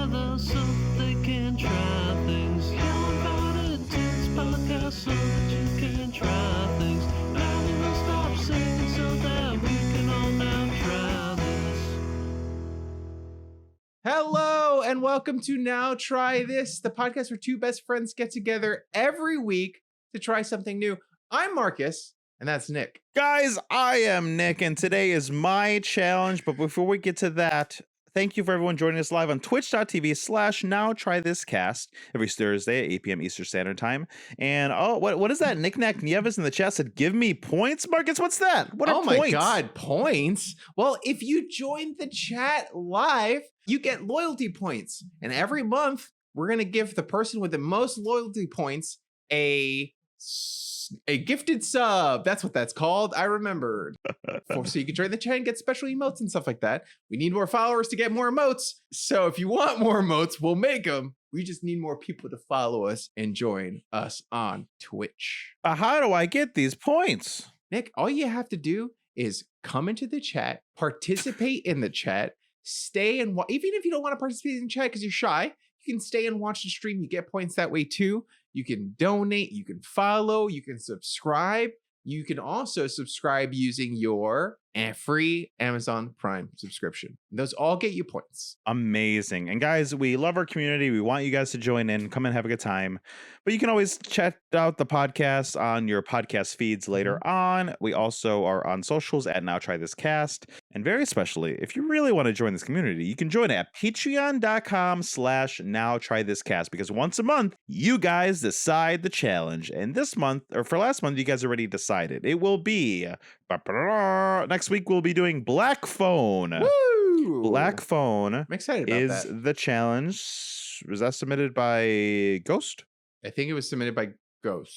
together so they can try things. Young Politics Podcast so that you can try things. Now we will stop saying so that we can all now try this. Hello and welcome to Now Try This, the podcast where two best friends get together every week to try something new. I'm Marcus, and that's Nick. Guys, I am Nick, and today is my challenge. But before we get to that, thank you for everyone joining us live on twitch.tv/NowTryThisCast every Thursday at 8 p.m. Eastern Standard Time. And what is that? Knick-Knack Nieves in the chat said, give me points. Marcus, what's that? What are points? Oh my God, points? Well, if you join the chat live, you get loyalty points. And every month, we're going to give the person with the most loyalty points a gifted sub. That's what that's called. I remembered. So you can join the chat and get special emotes and stuff like that. We need more followers to get more emotes. So if you want more emotes, we'll make them. We just need more people to follow us and join us on Twitch. How do I get these points? Nick, all you have to do is come into the chat, participate in the chat, stay and even if you don't want to participate in the chat because you're shy, you can stay and watch the stream. You get points that way too. You can donate, you can follow, you can subscribe. You can also subscribe using your free Amazon Prime subscription. Those all get you points. Amazing. And guys, we love our community. We want you guys to join in, come and have a good time. But you can always check out the podcast on your podcast feeds later on. We also are on socials at Now Try This Cast. And very especially, if you really want to join this community, you can join at patreon.com/Now Try This Cast, because once a month, you guys decide the challenge. And this month, or for last month, you guys already decided. It will be next week. We'll be doing Black Phone. Woo! Black Phone. I'm excited about is that. the challenge. Was that submitted by Ghost? I think it was submitted by Ghost.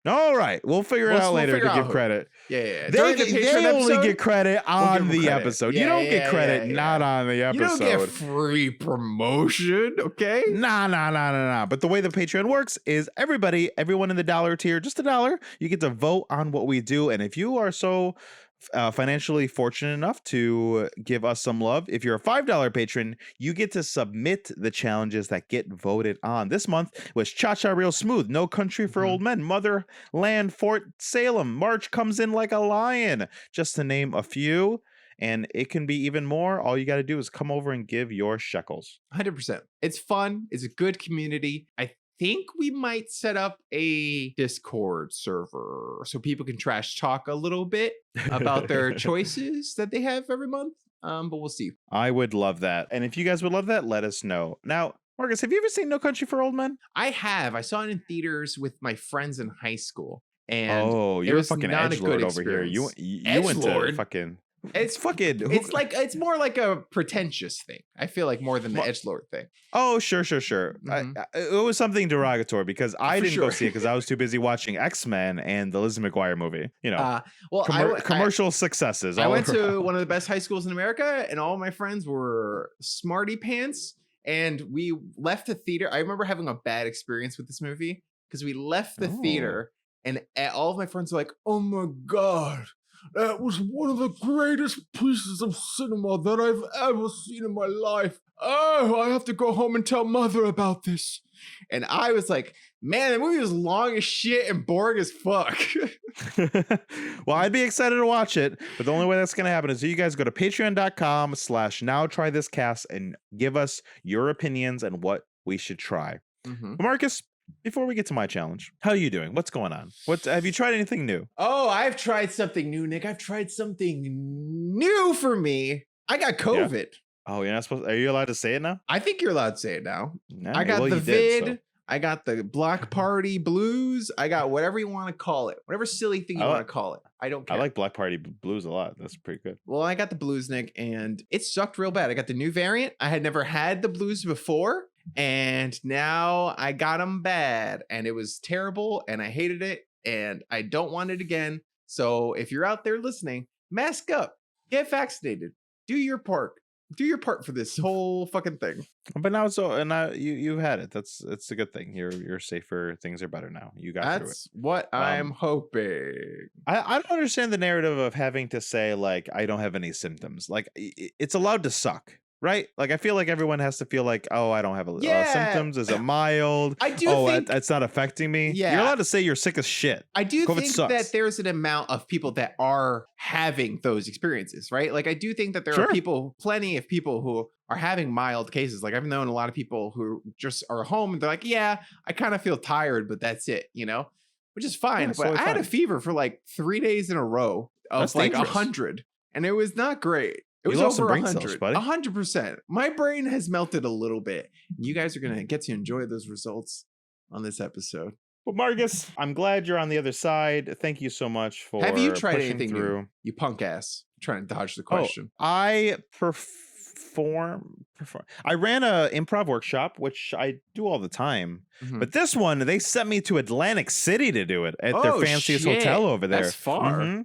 All right, we'll figure it out later to give credit. Yeah. They During the they Patreon only episode, get credit we'll on give them the credit. episode. Yeah, You don't yeah, get credit yeah. not on the episode. You don't get free promotion, okay? Nah. But the way the Patreon works is everyone in the dollar tier, just $1, you get to vote on what we do. And if you are so financially fortunate enough to give us some love, if you're a $5 patron, you get to submit the challenges that get voted on. This month was Cha-Cha Real Smooth, No Country for Old Men, Motherland Fort Salem, March Comes In Like a Lion, just to name a few. And it can be even more. All you got to do is come over and give your shekels. 100%. It's fun. It's a good community. I think we might set up a Discord server so people can trash talk a little bit about their choices that they have every month. But we'll see. I would love that. And if you guys would love that, let us know. Now, Marcus, have you ever seen No Country for Old Men? I have. I saw it in theaters with my friends in high school. And oh, you're a fucking not edgelord good over here. You went to Edgelord? fucking... It's it's more like a pretentious thing. I feel like more than the edgelord thing. Oh, sure. It was something derogatory because I didn't go see it because I was too busy watching X-Men and the Lizzie McGuire movie. You know, commercial successes. I went to one of the best high schools in America, and all my friends were smarty pants. And we left the theater. I remember having a bad experience with this movie because we left the theater, and all of my friends were like, "Oh my God. That was one of the greatest pieces of cinema that I've ever seen in my life. Oh, I have to go home and tell mother about this." And I was like, man, the movie was long as shit and boring as fuck. Well, I'd be excited to watch it, but the only way that's going to happen is you guys go to patreon.com/Now Try This Cast and give us your opinions and what we should try. But Marcus, before we get to my challenge, how are you doing? What's going on? Have you tried anything new? Oh, I've tried something new, Nick. I've tried something new for me. I got COVID. Yeah. Oh, you're not supposed to, are you allowed to say it now? I think you're allowed to say it now. Nah, I got well, the vid. vid. I got the block party blues. I got whatever you want to call it. Whatever silly thing you want to call it. I don't care. I like Black Party Blues a lot. That's pretty good. Well, I got the blues, Nick, and it sucked real bad. I got the new variant. I had never had the blues before, and now I got them bad, and it was terrible, and I hated it, and I don't want it again. So if you're out there listening, mask up, get vaccinated, do your part. Do your part for this whole fucking thing. But now you've had it. It's a good thing. You're safer. Things are better now. You got through it. That's what I'm hoping. I don't understand the narrative of having to say like I don't have any symptoms. Like it's allowed to suck. right? Like I feel like everyone has to feel like, oh, I don't have Yeah. symptoms. Is it mild? I do Oh, think it's not affecting me. You're Yeah. allowed to say you're sick as shit. I do COVID think sucks. that there's an amount of people that are having those experiences, right? Like I do think that there Sure. are people, plenty of people who are having mild cases. Like I've known a lot of people who just are home and they're like, yeah, I kind of feel tired, but that's it, you know, which is fine. it's But I totally had a fine. fever for like 3 days in a row of That's like dangerous. 100, and it was not great. It You was lost some over brain cells, 100, buddy. 100%. My brain has melted a little bit. You guys are gonna get to enjoy those results on this episode. Well, Marcus, I'm glad you're on the other side. Thank you so much for Have you tried pushing anything through. new? You punk ass. Trying to dodge the Oh, question. I perform. I ran a improv workshop, which I do all the time. Mhm. But this one, they sent me to Atlantic City to do it at their Oh, fanciest shit. hotel over there. That's far. Mhm.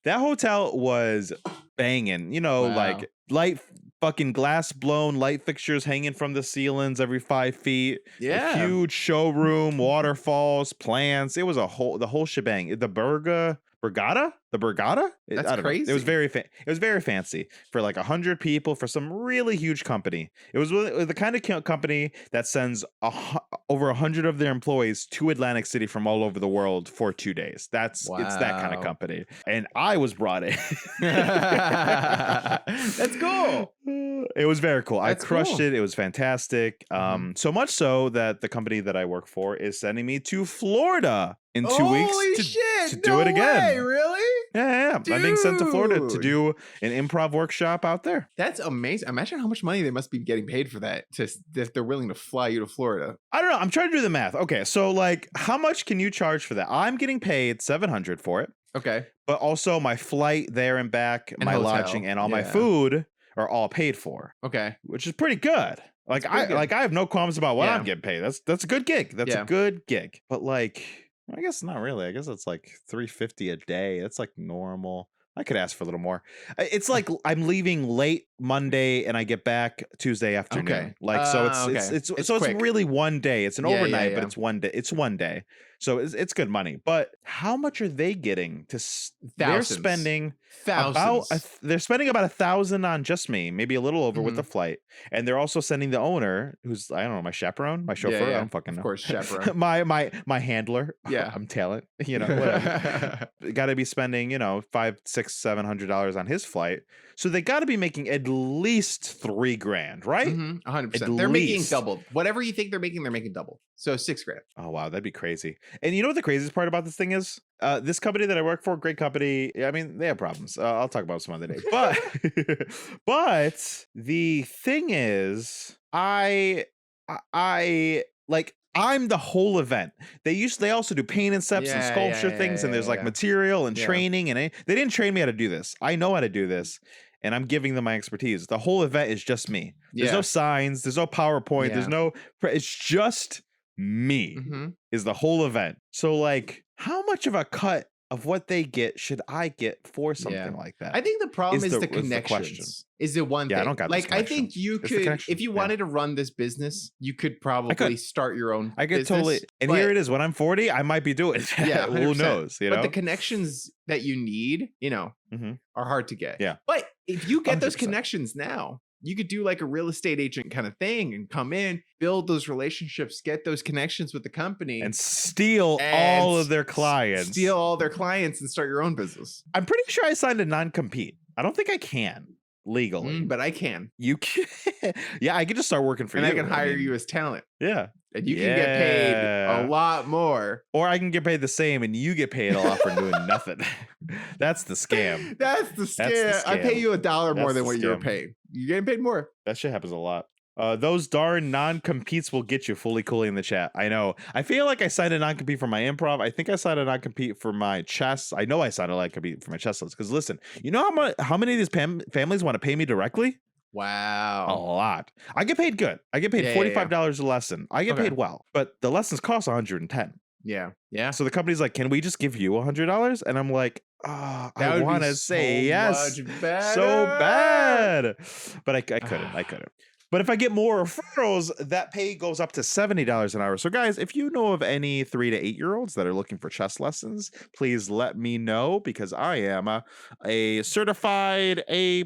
That hotel was banging. You know, Wow. like light fucking glass blown light fixtures hanging from the ceilings every 5 feet. Yeah. A huge showroom, waterfalls, plants. It was the whole shebang. The Borgata? The Borgata? That's I don't know. It crazy. was it was very fancy for like 100 people for some really huge company. It was the kind of company that sends over 100 of their employees to Atlantic City from all over the world for 2 days. It's that kind of Wow. company, and I was brought in. That's cool. It was very cool. That's I crushed cool. it. It was fantastic. So much so that the company that I work for is sending me to Florida in 2 weeks Holy to shit. do No it again. way, really? Yeah. I'm being sent to Florida to Dude. do an improv workshop out there. That's amazing. Imagine how much money they must be getting paid for that if they're willing to fly you to Florida. I don't know. I'm trying to do the math. Okay, so like, how much can you charge for that? I'm getting paid $700 for it, Okay. but also my flight there and back, And my hotel. lodging, and all my Yeah. food are all paid for, Okay. which is pretty good. Like That's pretty good. I have no qualms about what Yeah. I'm getting paid. That's a good gig. That's Yeah. a good gig. But like, I guess not really. I guess it's like $350 a day. That's like normal. I could ask for a little more. It's like I'm leaving late Monday and I get back Tuesday afternoon. Okay. Like so Okay. it's It's so it's quick. really one day. It's an Yeah, yeah, overnight, yeah. but it's one day. It's one day. So it's good money. But how much are they getting to they're Thousands. spending Thousands. they're spending about $1,000 on just me, maybe a little over with Mhm. the flight. And they're also sending the owner, who's I don't know, my chaperone, my chauffeur, I yeah. don't fucking know. Of course, chaperone. my handler. Yeah. I'm talent, you know, whatever. Got to be spending, $500, $600, $700 on his flight. So they got to be making at least $3,000, right? 100%. At They're making least. double. Whatever you think they're making double. So $6,000. Oh wow, that'd be crazy. And you know what the craziest part about this thing is? This company that I work for, great company. I mean, they have problems. I'll talk about it some other day. But but the thing is, I like I'm the whole event. They also do paint and steps and Yeah, sculpture yeah, things, yeah, and there's like yeah. material and Yeah. training, and they didn't train me how to do this. I know how to do this, and I'm giving them my expertise. The whole event is just me. There's Yeah. no signs. There's no PowerPoint. There's Yeah. no. It's just me. Mhm. Is the whole event. So like, how much of a cut of what they get should I get for something like that? I think the problem is the the question. connections. Is the one Yeah, I thing. don't got this Like I think connection. you It's the could, connection, if you yeah. wanted to run this business, you could probably start your own. I could business, totally. And but- here it is. When I'm 40, I might be doing it. Yeah, Who 100%. knows? You know. But the connections that you need, Mhm. are hard to get. Yeah. But if you get those 100%. connections now, you could do like a real estate agent kind of thing and come in, build those relationships, get those connections with the company, And steal and all of their clients. steal all their clients, and start your own business. I'm pretty sure I signed a non-compete. I don't think I can legally. But I can, You can. Yeah, I can just start working for and you. I can hire mean, you as talent, Yeah. and you can get paid Yeah. a lot more. Or I can get paid the same and you get paid a lot for doing nothing. That's the scam. That's the scam. That's the I pay scam. you $1 more That's than the what you're scam. paid. You're getting paid more. That shit happens a lot. Those darn non-competes will get you fully coolly in the chat. I know. I feel like I signed a non-compete for my improv. I think I signed a non-compete for my chess. I know I signed a non-compete for my chess list. Because listen, you know how many of these families want to pay me directly? A Wow. lot. I get paid good. I get paid Yeah, yeah, yeah. $45 a lesson. I get Okay. paid well. But the lessons cost $110. Yeah. Yeah. So the company's like, can we just give you $100? And I'm like, That I would be want to so say yes. much So better. bad. But I couldn't. But if I get more referrals, that pay goes up to $70 an hour. So guys, if you know of any 3 to 8 year olds that are looking for chess lessons, please let me know, because I am a certified A+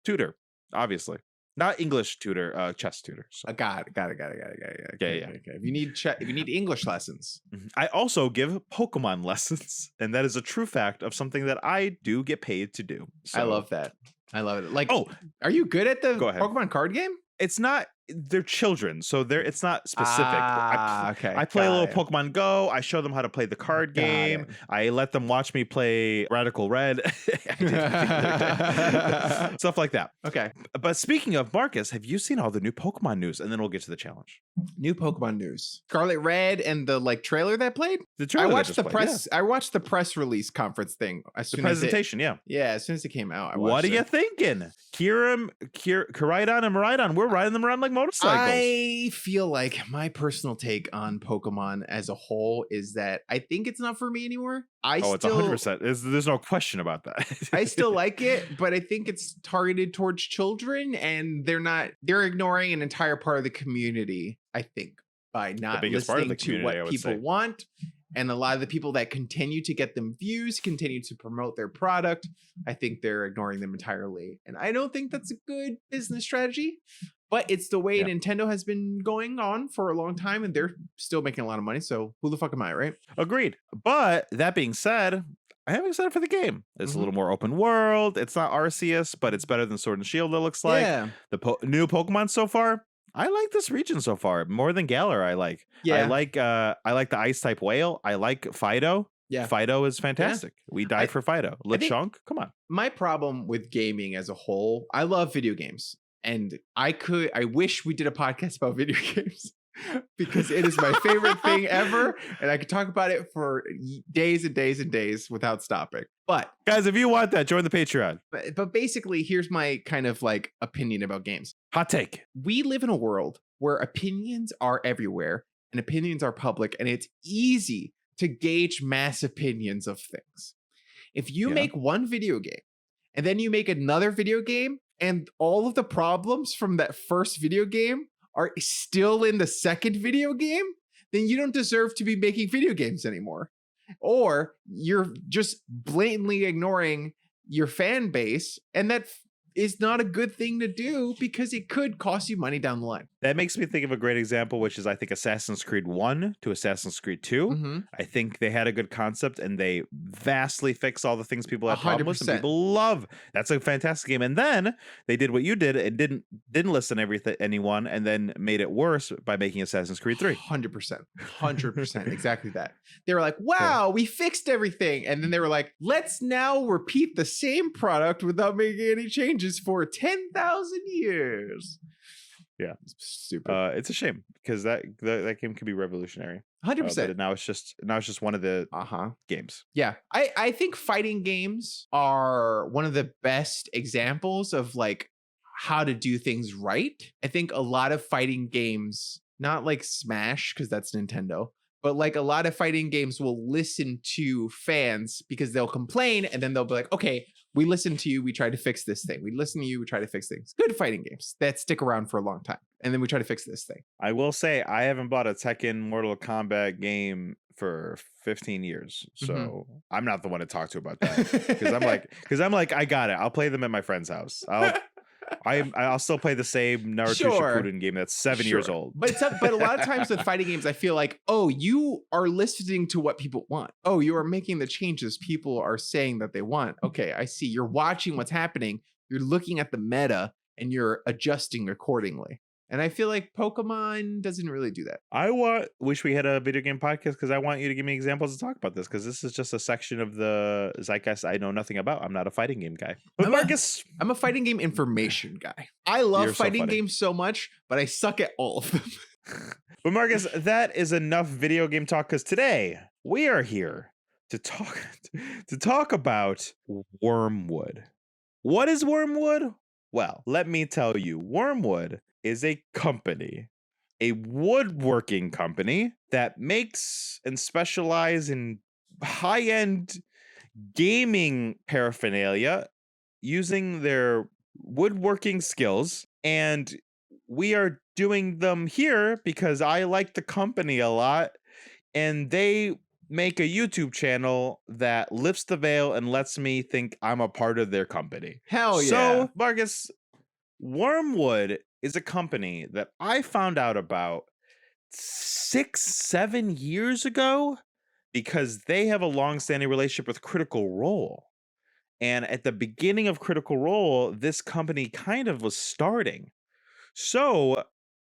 tutor. obviously. Not English tutor, chess tutor. So. Got it. Yeah. Okay. If you need English lessons, I also give Pokemon lessons, and that is a true fact of something that I do get paid to do. So. I love that. I love it. Like, oh, are you good at the go ahead. Pokemon card game? It's not. They're children, so it's not specific. Okay. I play a little Pokemon Go. I show them how to play the card game. I let them watch me play Radical Red. Stuff like that. Okay. But speaking of Marcus, have you seen all the new Pokemon news? And then we'll get to the challenge. New Pokemon news. Scarlet Red and the trailer that played. The trailer I watched the played, press. Yeah. I watched the press release conference thing. The presentation, yeah. Yeah, as soon as it came out. What are you thinking? Kiram, Koraidon, and Miraidon, we're riding them around like motorcycles. I feel like my personal take on Pokemon as a whole is that I think it's not for me anymore. It's 100%. There's no question about that. I still like it, but I think it's targeted towards children, and they're ignoring an entire part of the community, I think, by not listening to what people want. And a lot of the people that continue to get them views, continue to promote their product, I think they're ignoring them entirely. And I don't think that's a good business strategy, but it's the way Nintendo has been going on for a long time, and they're still making a lot of money. So who the fuck am I, right? Agreed. But that being said, I am excited for the game. It's a little more open world. It's not Arceus, but it's better than Sword and Shield, it looks like. Yeah. The new Pokemon so far, I like this region so far more than Galar. I like the ice type whale. I like Fido. Yeah, Fido is fantastic. Yeah. We died for Fido. Lechonk, come on. My problem with gaming as a whole, I love video games, and I wish we did a podcast about video games because it is my favorite thing ever, and I could talk about it for days and days and days without stopping. But guys, if you want that, join the Patreon. But basically, here's my kind of opinion about games. Hot take. We live in a world where opinions are everywhere and opinions are public, and it's easy to gauge mass opinions of things. If you make one video game and then you make another video game and all of the problems from that first video game are still in the second video game, then you don't deserve to be making video games anymore. Or you're just blatantly ignoring your fan base, and that is not a good thing to do because it could cost you money down the line. That makes me think of a great example, which is I think Assassin's Creed 1 to Assassin's Creed 2. Mm-hmm. I think they had a good concept and they vastly fixed all the things people had problems with and people love. That's a fantastic game. And then they did what you did and didn't listen to anyone and then made it worse by making Assassin's Creed 3. 100%. Exactly that. They were like, wow, we fixed everything. And then they were like, let's now repeat the same product without making any changes for 10,000 years. Yeah, stupid. It's a shame because that game could be revolutionary. 100%. But now it's just one of the games. Yeah, I think fighting games are one of the best examples of how to do things right. I think a lot of fighting games, not like Smash because that's Nintendo, but a lot of fighting games will listen to fans because they'll complain and then they'll be like, okay, we listened to you. We tried to fix this thing. We listen to you. We try to fix things. Good fighting games that stick around for a long time. And then we try to fix this thing. I will say I haven't bought a Tekken Mortal Kombat game for 15 years. So I'm not the one to talk to about that. Because I'm like, I got it. I'll play them at my friend's house. I'll still play the same Naruto Shippuden game that's 7 years old. But a lot of times with fighting games, I feel like, oh, you are listening to what people want. Oh, you are making the changes people are saying that they want. Okay, I see. You're watching what's happening. You're looking at the meta and you're adjusting accordingly. And I feel like Pokemon doesn't really do that. Wish we had a video game podcast because I want you to give me examples to talk about this because this is just a section of the zeitgeist I know nothing about. I'm not a fighting game guy. But Marcus, I'm a fighting game information guy. I love fighting games so much, but I suck at all of them. But Marcus, that is enough video game talk because today we are here to talk about Wyrmwood. What is Wyrmwood? Well, let me tell you, Wyrmwood is a company, a woodworking company that makes and specializes in high-end gaming paraphernalia using their woodworking skills. And we are doing them here because I like the company a lot. And they make a YouTube channel that lifts the veil and lets me think I'm a part of their company. Hell yeah. So, Marcus, Wyrmwood is a company that I found out about 6, 7 years ago because they have a long-standing relationship with Critical Role. And at the beginning of Critical Role, this company kind of was starting. So,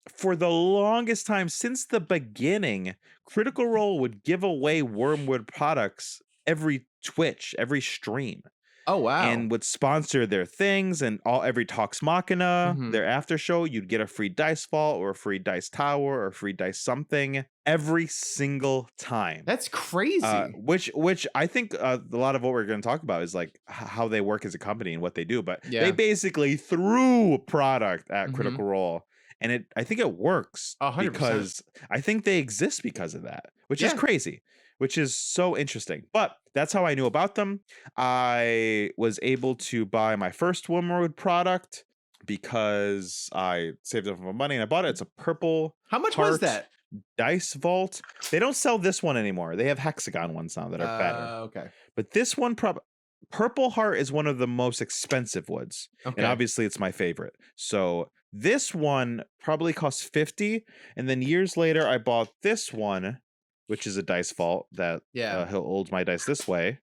for the longest time since the beginning, Critical Role would give away Wyrmwood products every Twitch, every stream, Oh wow. and would sponsor their things and every Talks Machina, Mhm. their after show, you'd get a free dice vault or a free dice tower or a free dice something every single time. That's crazy. Which I think a lot of what we're going to talk about is like how they work as a company and what they do. But they Yeah. basically threw product at Mhm. Critical Role, and I think it works 100%. because I think they exist because of that, which is Yeah. crazy, which is so interesting. But that's how I knew about them. I was able to buy my first Wyrmwood product because I saved up my money and I bought it. It's a purple How much was heart that? dice vault. They don't sell this one anymore. They have hexagon ones now that are better. Okay. But this one, purple heart, is one of the most expensive woods, and Okay. obviously it's my favorite. So this one probably costs 50, and then years later I bought this one, which is a dice vault that Yeah. holds my dice this way,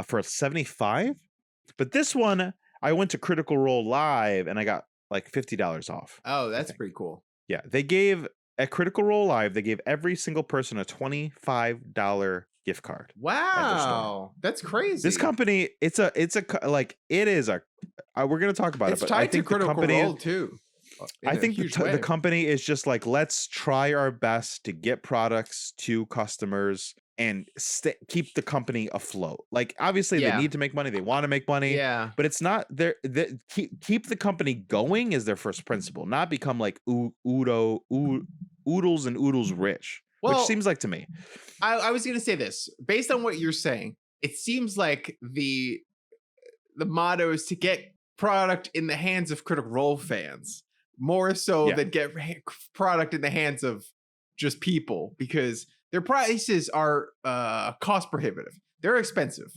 for 75. But this one, I went to Critical Role Live and I got like $50 off. Oh, that's think. pretty cool. Yeah, they gave at Critical Role Live, they gave every single person a $25 gift card. Wow. That's crazy. This company, it is a. We're gonna talk about It's it, but I tied to think the Critical company, Role too. in I a think huge the way. company is just like, let's try our best to get products to customers and keep the company afloat. Like, obviously, Yeah. they need to make money. They want to make money. Yeah. But it's not keep the company going is their first principle, not become like oodles and oodles rich, which Well, seems like to me. I was gonna say this. Based on what you're saying, it seems like the motto is to get product in the hands of Critical Role fans more so Yeah. than get product in the hands of just people, because their prices are cost prohibitive. They're expensive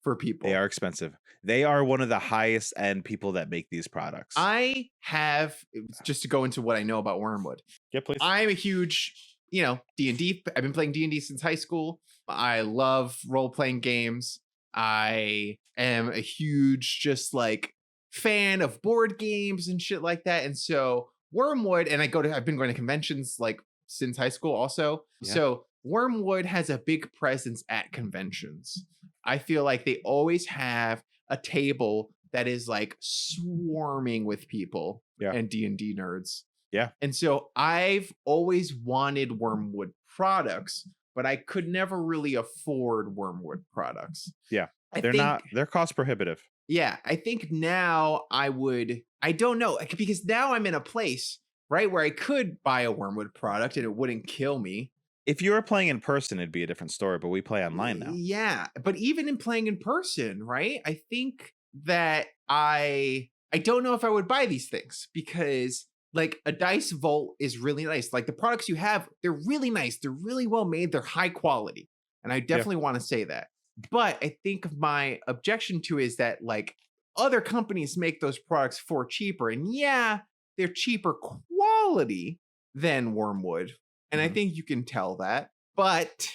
for people. They are expensive. They are one of the highest end people that make these products. I have, just to go into what I know about Wyrmwood. Yeah, please. I'm a huge, D&D. I've been playing D&D since high school. I love role-playing games. I am a huge just like fan of board games and shit like that. And so Wyrmwood, and I've been going to conventions like since high school also. Yeah. So Wyrmwood has a big presence at conventions. I feel like they always have a table that is like swarming with people and D&D nerds. Yeah. And so I've always wanted Wyrmwood products, but I could never really afford Wyrmwood products. Yeah. They're cost prohibitive. Yeah. I think now I don't know, because now I'm in a place, right, where I could buy a Wyrmwood product and it wouldn't kill me. If you were playing in person, it'd be a different story, but we play online now. Yeah. But even in playing in person, right, I think that I don't know if I would buy these things, because like a dice vault is really nice. Like the products you have, they're really nice. They're really well made. They're high quality. And I definitely want to say that. But I think my objection to is that like other companies make those products for cheaper. And yeah, they're cheaper quality than Wyrmwood. And I think you can tell that. But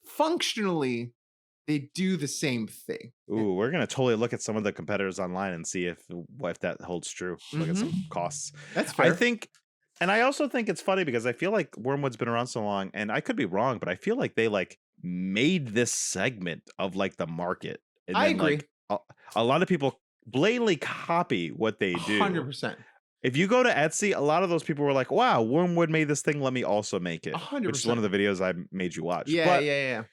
functionally, they do the same thing. Ooh, we're gonna totally look at some of the competitors online and see if that holds true. Look at some costs. That's fair. I think, and I also think it's funny because I feel like Wyrmwood's been around so long, and I could be wrong, but I feel like they like made this segment of like the market. And I then, agree. Like, a lot of people blatantly copy what they do. 100%. If you go to Etsy, a lot of those people were like, "Wow, Wyrmwood made this thing. Let me also make it." 100%. Which is one of the videos I made you watch. Yeah, But yeah.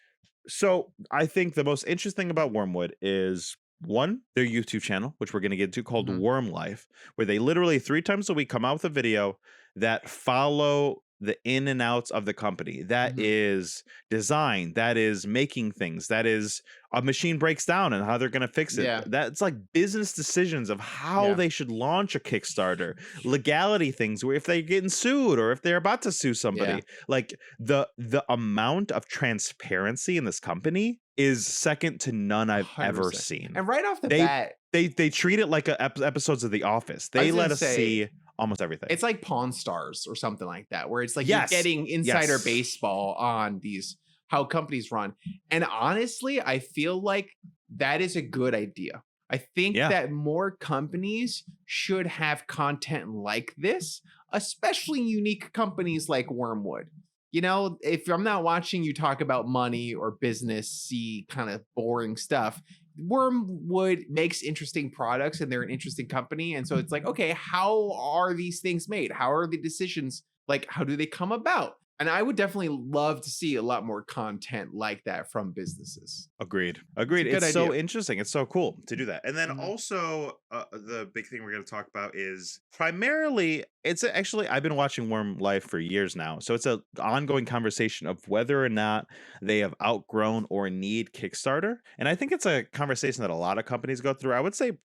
So I think the most interesting thing about Wyrmwood is, one, their YouTube channel, which we're going to get to, called Wyrmlyfe, where they literally 3 times a week come out with a video that follow the in and outs of the company. That is design, that is making things, that is a machine breaks down and how they're going to fix it. Yeah. That's like business decisions of how they should launch a Kickstarter, legality things where if they're getting sued or if they're about to sue somebody. Like the amount of transparency in this company is second to none I've ever 100%. seen. And right off the bat, they treat it like episodes of The Office. I They was gonna let us say, see almost everything. it's like Pawn Stars or something like that, where it's like you're Yes. getting insider Yes. baseball on these how companies run. And honestly, I feel like that is a good idea. I think Yeah. that more companies should have content like this, especially unique companies like Wyrmwood. You know, if I'm not watching you talk about money or business-y kind of boring stuff, Wyrmwood makes interesting products and they're an interesting company. And so it's like, okay, how are these things made? How are the decisions? Like, how do they come about? And I would definitely love to see a lot more content like that from businesses. Agreed. a good It's so idea. interesting. It's so cool to do that. And then Mhm. also the big thing we're going to talk about is primarily actually I've been watching Wyrmlife for years now. So it's an ongoing conversation of whether or not they have outgrown or need Kickstarter. And I think it's a conversation that a lot of companies go through. I would say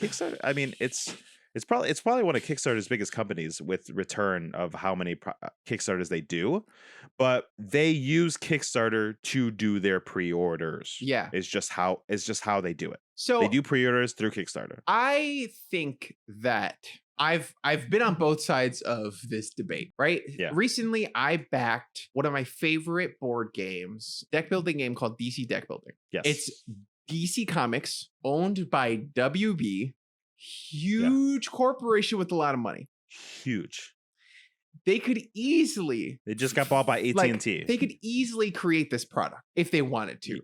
Kickstarter, I mean, it's probably one of Kickstarter's biggest companies with return of how many Kickstarters they do, but they use Kickstarter to do their pre-orders. Yeah. It's just how they do it. So They do pre-orders through Kickstarter. I think that I've been on both sides of this debate, right? Yeah. Recently, I backed one of my favorite board games, deck building game called DC Deck Building. Yes. It's DC Comics, owned by WB, huge corporation with a lot of money. Huge. They could easily They just got bought by AT&T. they could easily create this product if they wanted to.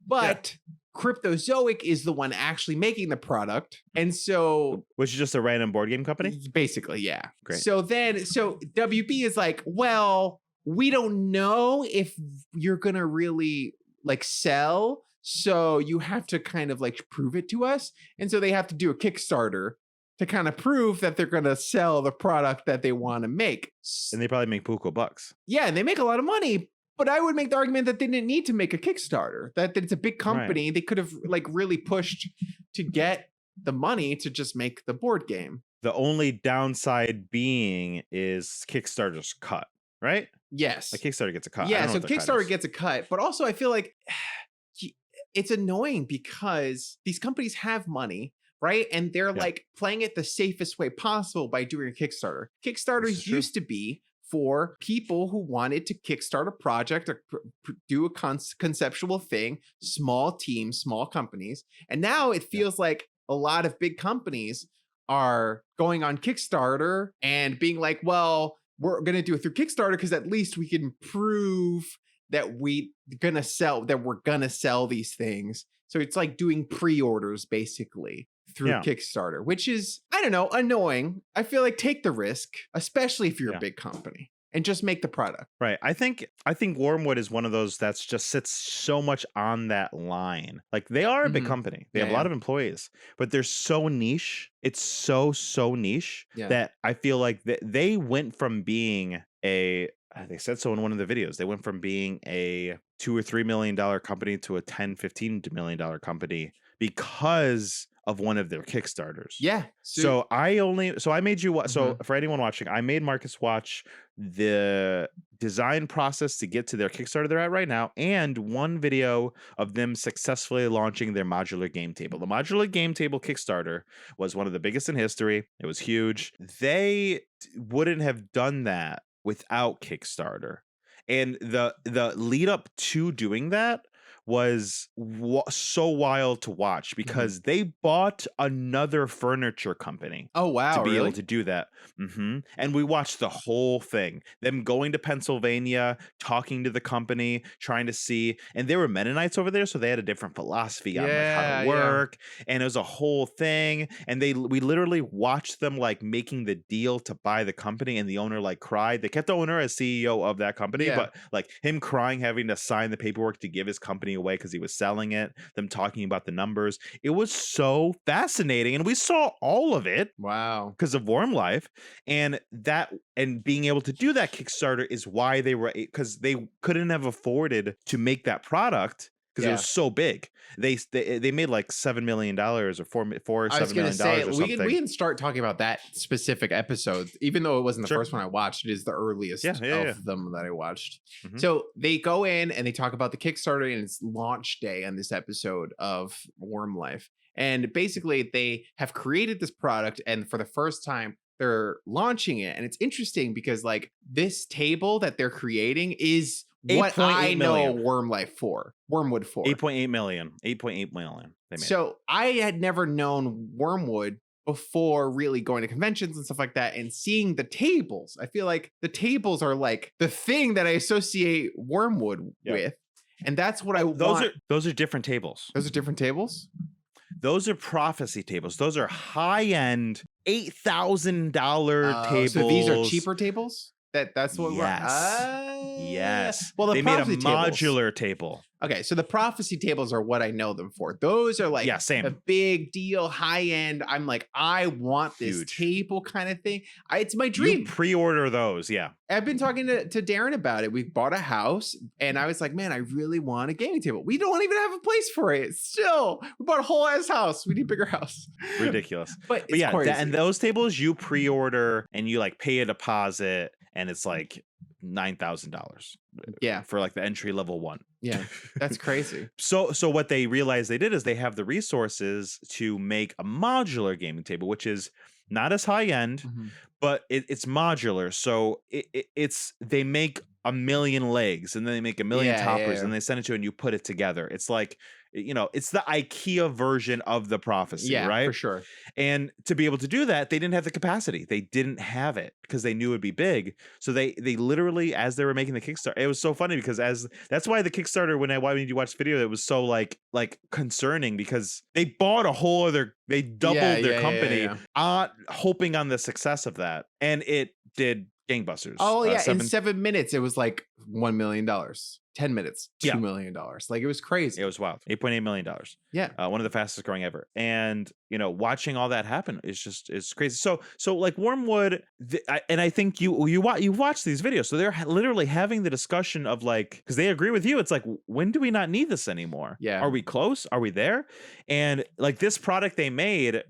But Cryptozoic is the one actually making the product. And so Which is just a random board game company? basically, yeah. Great. So WB is like, well, we don't know if you're gonna really like sell. So you have to kind of like prove it to us. And so they have to do a Kickstarter to kind of prove that they're gonna sell the product that they want to make. And they probably make buku bucks. Yeah, and they make a lot of money. But I would make the argument that they didn't need to make a Kickstarter, that it's a big company. They could have like really pushed to get the money to just make the board game. The only downside being is Kickstarter's cut, right? Yes. Like Kickstarter gets a cut. I Yeah, don't know so what the cut Kickstarter is. gets a cut. But also I feel like it's annoying because these companies have money, right? And they're like playing it the safest way possible by doing a Kickstarter. Kickstarters used to be for people who wanted to kickstart a project or do a conceptual thing, small teams, small companies. And now it feels like a lot of big companies are going on Kickstarter and being like, well, we're going to do it through Kickstarter because at least we can prove that we're going to sell these things. So it's like doing pre-orders basically through Kickstarter, which is, I don't know, annoying. I feel like take the risk, especially if you're a big company, and just make the product. Right. I think Wyrmwood is one of those that's just sits so much on that line. Like they are a big company. They have a lot of employees, but they're so niche. It's so niche that I feel like they went from being they said so in one of the videos. They went from being a $2 or $3 million company to a $10-15 million company because of one of their Kickstarters. Yeah. So I made you watch. So for anyone watching, I made Marcus watch the design process to get to their Kickstarter they're at right now, and one video of them successfully launching their modular game table. The modular game table Kickstarter was one of the biggest in history. It was huge. They wouldn't have done that without Kickstarter. And the lead up to doing that was so wild to watch because they bought another furniture company. Oh, wow. To be really? able to do that. And we watched the whole thing, them going to Pennsylvania, talking to the company, trying to see, and there were Mennonites over there. So they had a different philosophy on like how to work. And it was a whole thing. And we literally watched them like making the deal to buy the company, and the owner like cried. They kept the owner as CEO of that company, but like him crying, having to sign the paperwork to give his company away because he was selling it, them talking about the numbers. It was so fascinating, and we saw all of it. Wow. Because of Wyrmlife, and being able to do that Kickstarter is why they were, because they couldn't have afforded to make that product because it was so big. They made like $7 million or $4 or $7 million or something. We can start talking about that specific episode, even though it wasn't the first one I watched. It is the earliest of them that I watched. So they go in and they talk about the Kickstarter and its launch day on this episode of Wyrmlife. And basically they have created this product, and for the first time they're launching it. And it's interesting because like this table that they're creating is what 8.8 I know million. Wyrmwood for. 8.8 million. 8.8 million. They made. So I had never known Wyrmwood before really going to conventions and stuff like that and seeing the tables. I feel like the tables are like the thing that I associate Wyrmwood with. And that's what I want. Those are different tables. Those are different tables? Those are prophecy tables. Those are high-end $8,000 tables. So these are cheaper tables? That's what Yes. Well, they made a modular table. Okay, so the prophecy tables are what I know them for. Those are like a big deal, high end. I'm like, I want this table kind of thing. It's my dream. You pre-order those, yeah. I've been talking to Daron about it. We bought a house, and I was like, man, I really want a gaming table. We don't even have a place for it. Still, we bought a whole ass house. We need a bigger house. Ridiculous. But yeah, and those tables you pre-order and you like pay a deposit, and it's like $9,000. Yeah, for like the entry level one. Yeah, that's crazy. So what they realized they did is they have the resources to make a modular gaming table, which is not as high end, but it's modular. So it's they make a million legs and then they make a million toppers and they send it to you and you put it together. It's like, you know, it's the IKEA version of the prophecy, right? For sure. And to be able to do that, they didn't have the capacity. They didn't have it because they knew it'd be big. So they literally, as they were making the Kickstarter, it was so funny because that's why the Kickstarter, when you watch the video, it was so like concerning because they bought a whole other, they doubled their company hoping on the success of that. And it did gangbusters. Oh yeah, in 7 minutes it was like $1 million. 10 minutes, $2 million. Like it was crazy. It was wild. $8.8 million. Yeah. One of the fastest growing ever. And, you know, watching all that happen is it's crazy. So like Wyrmwood, and I think you watch these videos. So they're literally having the discussion of like, because they agree with you. It's like, when do we not need this anymore? Yeah. Are we close? Are we there? And like this product they made,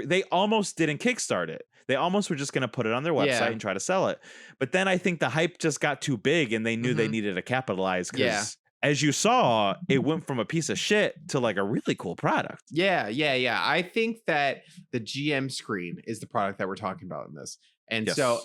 they almost didn't kickstart it. They almost were just going to put it on their website and try to sell it. But then I think the hype just got too big and they knew they needed to capitalize because as you saw, it went from a piece of shit to like a really cool product. Yeah. I think that the GM screen is the product that we're talking about in this. And so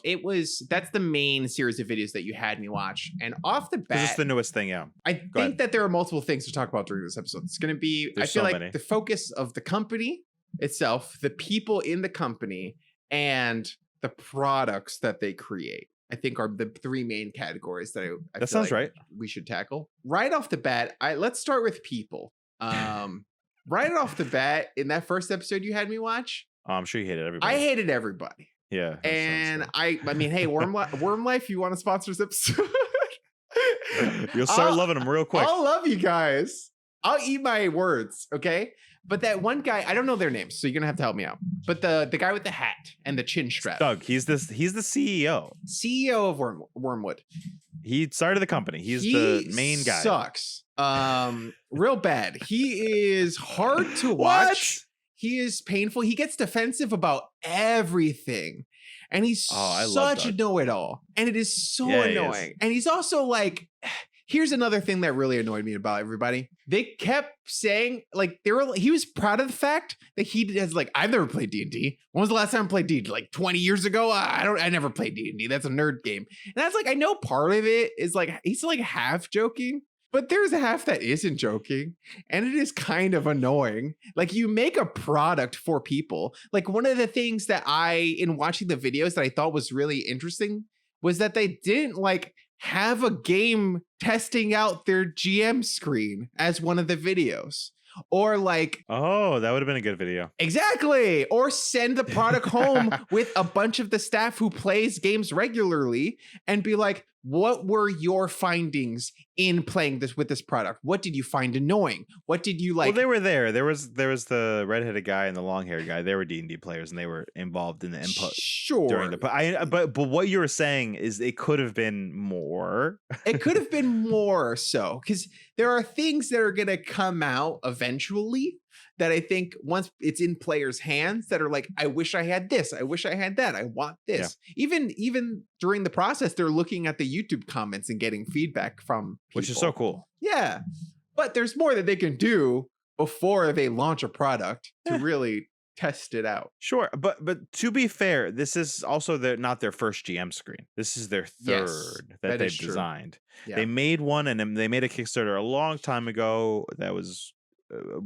that's the main series of videos that you had me watch. And off the bat, this is the newest thing, I think that there are multiple things to talk about during this episode. It's going to be, I feel like the focus of the company itself, the people in the company, and the products that they create, I think are the three main categories that I that feel sounds like right. We should tackle. Right off the bat, let's start with people. Right off the bat, in that first episode you had me watch, I'm sure you hated everybody. I hated everybody. Yeah. And I mean, hey, Wyrmlife, you want to sponsor this episode? You'll start loving them real quick. I'll love you guys. I'll eat my words, okay? But that one guy, I don't know their names, so you're gonna have to help me out. But the guy with the hat and the chin strap, Doug, he's the CEO of Wyrmwood. He started the company. He's the main guy. Sucks, real bad. He is hard to watch. He is painful. He gets defensive about everything, and he's such a know-it-all. And it is so annoying. And he's also like. Here's another thing that really annoyed me about everybody. They kept saying, like, he was proud of the fact that he has, like, I've never played D&D. When was the last time I played D&D? Like 20 years ago? I never played D&D. That's a nerd game. And that's like, I know part of it is like, he's like half joking, but there's a half that isn't joking. And it is kind of annoying. Like, you make a product for people. Like, one of the things that in watching the videos that I thought was really interesting was that they didn't like have a game testing out their GM screen as one of the videos, or like, oh, that would have been a good video. Exactly. Or send the product home with a bunch of the staff who plays games regularly and be like, what were your findings in playing this with this product? What did you find annoying? What did you like? Well, they were there. There was the redheaded guy and the long-haired guy. They were D&D players and they were involved in the input. Sure. During the but what you were saying is it could have been more. It could have been more so, because there are things that are going to come out eventually that I think once it's in players' hands that are like, I wish I had this. I wish I had that. I want this. Yeah. Even during the process, they're looking at the YouTube comments and getting feedback from people. Which is so cool. Yeah. But there's more that they can do before they launch a product to really test it out. Sure, but to be fair, this is also not their first GM screen. This is their Yes, third that that they've is true. designed. Yeah. They made one, and then they made a Kickstarter a long time ago that was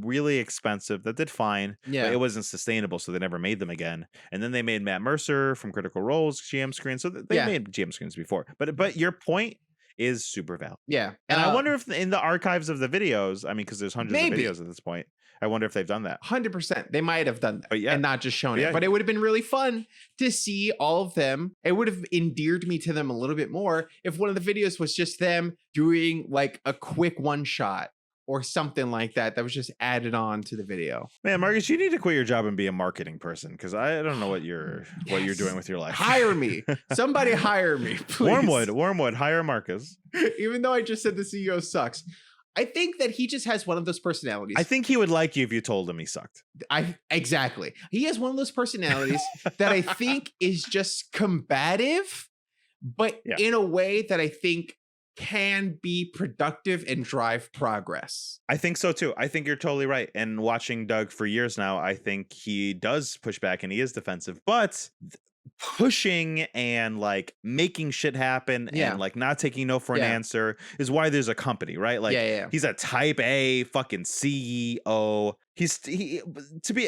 really expensive. That did fine, but Yeah. it wasn't sustainable, so they never made them again. And then they made Matt Mercer from Critical Role's GM screen, so they Yeah. made GM screens before. But your point is super valid. Yeah. And I wonder if in the archives of the videos, I mean, because there's hundreds Maybe. of videos at this point, I wonder if they've done that. 100%. They might have done that But yeah. and not just shown Yeah. it. But it would have been really fun to see all of them. It would have endeared me to them a little bit more if one of the videos was just them doing like a quick one shot or something like that was just added on to the video. Man, Marcus, you need to quit your job and be a marketing person, because I don't know what you're doing with your life. Hire me. Somebody hire me, please. Wyrmwood, hire Marcus. Even though I just said the CEO sucks. I think that he just has one of those personalities. I think he would like you if you told him he sucked. Exactly. He has one of those personalities that I think is just combative, but in a way that I think can be productive and drive progress. I think so too. I think you're totally right. And watching Doug for years now, I think he does push back and he is defensive, but pushing and like making shit happen and like not taking no for an answer is why there's a company, right? Like he's a type A fucking CEO.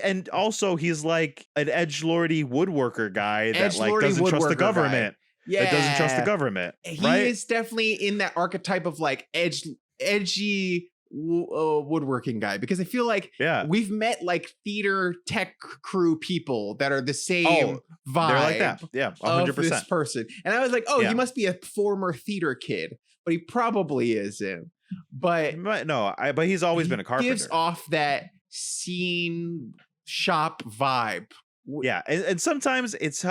And also he's like an edgelordy woodworker guy that like doesn't trust the government. That doesn't trust the government. He is definitely in that archetype of like edgy woodworking guy, because I feel like we've met like theater tech crew people that are the same vibe. They're like that. Yeah, 100%. Of this person. And I was like, he must be a former theater kid, but he probably isn't. But he's always been a carpenter. Gives off that scene shop vibe. Yeah, and sometimes it's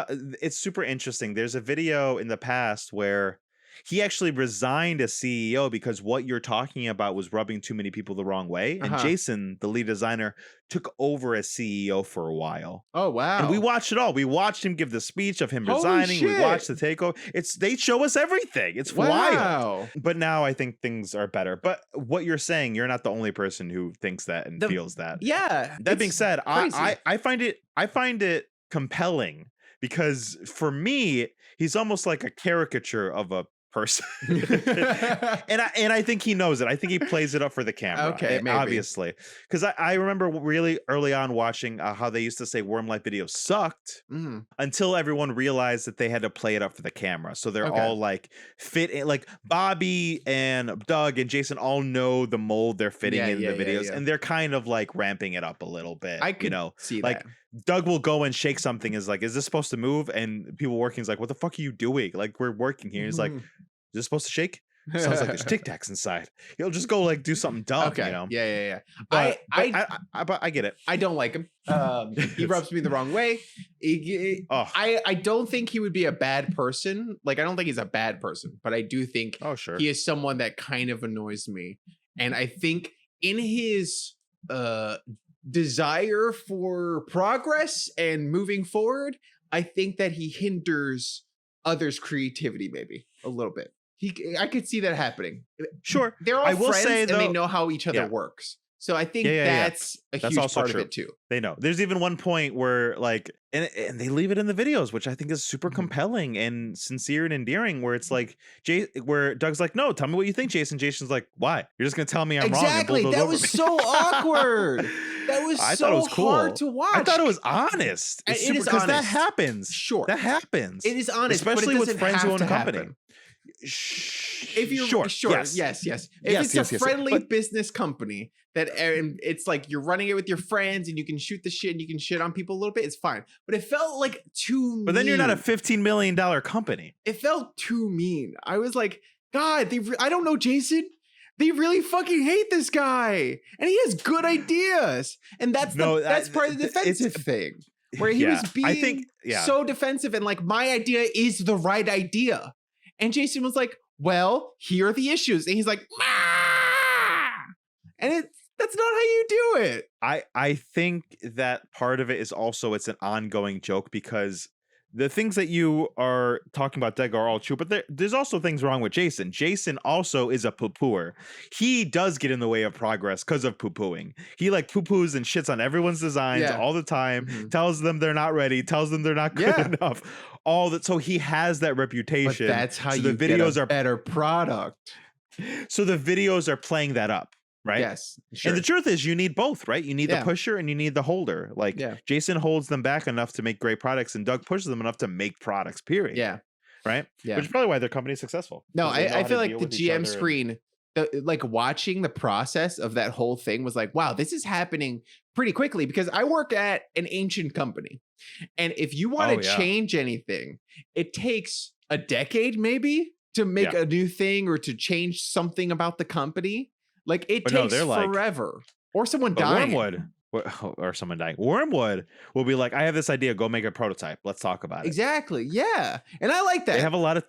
super interesting. There's a video in the past where he actually resigned as CEO because what you're talking about was rubbing too many people the wrong way. And Jason, the lead designer, took over as CEO for a while. Oh, wow. And we watched it all. We watched him give the speech of him resigning. We watched the takeover. They show us everything. It's wild. But now I think things are better. But what you're saying, you're not the only person who thinks that and feels that. Yeah. That being said, I find it compelling because for me, he's almost like a caricature of a person. and I think he knows it. I think he plays it up for the camera. Okay, maybe. Obviously, because I remember really early on watching how they used to say Wyrmlyfe videos sucked until everyone realized that they had to play it up for the camera. So they're all like fit in, like Bobby and Doug and Jason all know the mold they're fitting in the videos, and they're kind of like ramping it up a little bit. I could see like that. Doug will go and shake something, is like, is this supposed to move? And people working is like, what the fuck are you doing? Like, we're working here. He's like, is this supposed to shake? Sounds like there's Tic Tacs inside. He'll just go like do something dumb, you know? Yeah. But I get it. I don't like him. He rubs me the wrong way. I don't think he would be a bad person. Like, I don't think he's a bad person, but I do think he is someone that kind of annoys me. And I think in his desire for progress and moving forward, I think that he hinders others' creativity maybe a little bit. I could see that happening. Sure. They're all friends say, and they know how each other works. So I think that's a huge part of it too. They know. There's even one point where like, and they leave it in the videos, which I think is super compelling and sincere and endearing, where it's like, where Doug's like, no, tell me what you think, Jason. Jason's like, why? You're just going to tell me I'm wrong. Exactly. That was so awkward. That was thought it was cool. hard to watch. I thought it was honest. It is because honest. that happens. Sure. That happens. It is honest. Especially but it with friends who own a company. Happen. If you're sure, yes. If it's a friendly business company that it's like you're running it with your friends and you can shoot the shit and you can shit on people a little bit, it's fine. But it felt like too mean. But then you're not a $15 million company. It felt too mean. I was like, God, I don't know, Jason. They really fucking hate this guy, and he has good ideas, and that's part of the defensive thing, where he was being so defensive and like, my idea is the right idea, and Jason was like, well, here are the issues, and he's like, and that's not how you do it. I think that part of it is also it's an ongoing joke because the things that you are talking about, Doug, are all true, but there's also things wrong with Jason. Jason also is a poo-pooer. He does get in the way of progress because of poo-pooing. He like poo-poos and shits on everyone's designs all the time, tells them they're not ready, tells them they're not good enough. All that, so he has that reputation. But that's how so you the videos get a are better product. So the videos are playing that up. Right. Yes. Sure. And the truth is, you need both, right? You need the pusher and you need the holder. Like Jason holds them back enough to make great products, and Doug pushes them enough to make products. Period. Yeah. Right. Yeah. Which is probably why their company is successful. No, I feel like the GM screen, like watching the process of that whole thing was like, wow, this is happening pretty quickly, because I work at an ancient company, and if you want to change anything, it takes a decade maybe to make a new thing or to change something about the company. Like it takes forever, or someone dying. Wyrmwood will be like, I have this idea. Go make a prototype. Let's talk about it. Exactly. Yeah. And I like that. They have a lot of,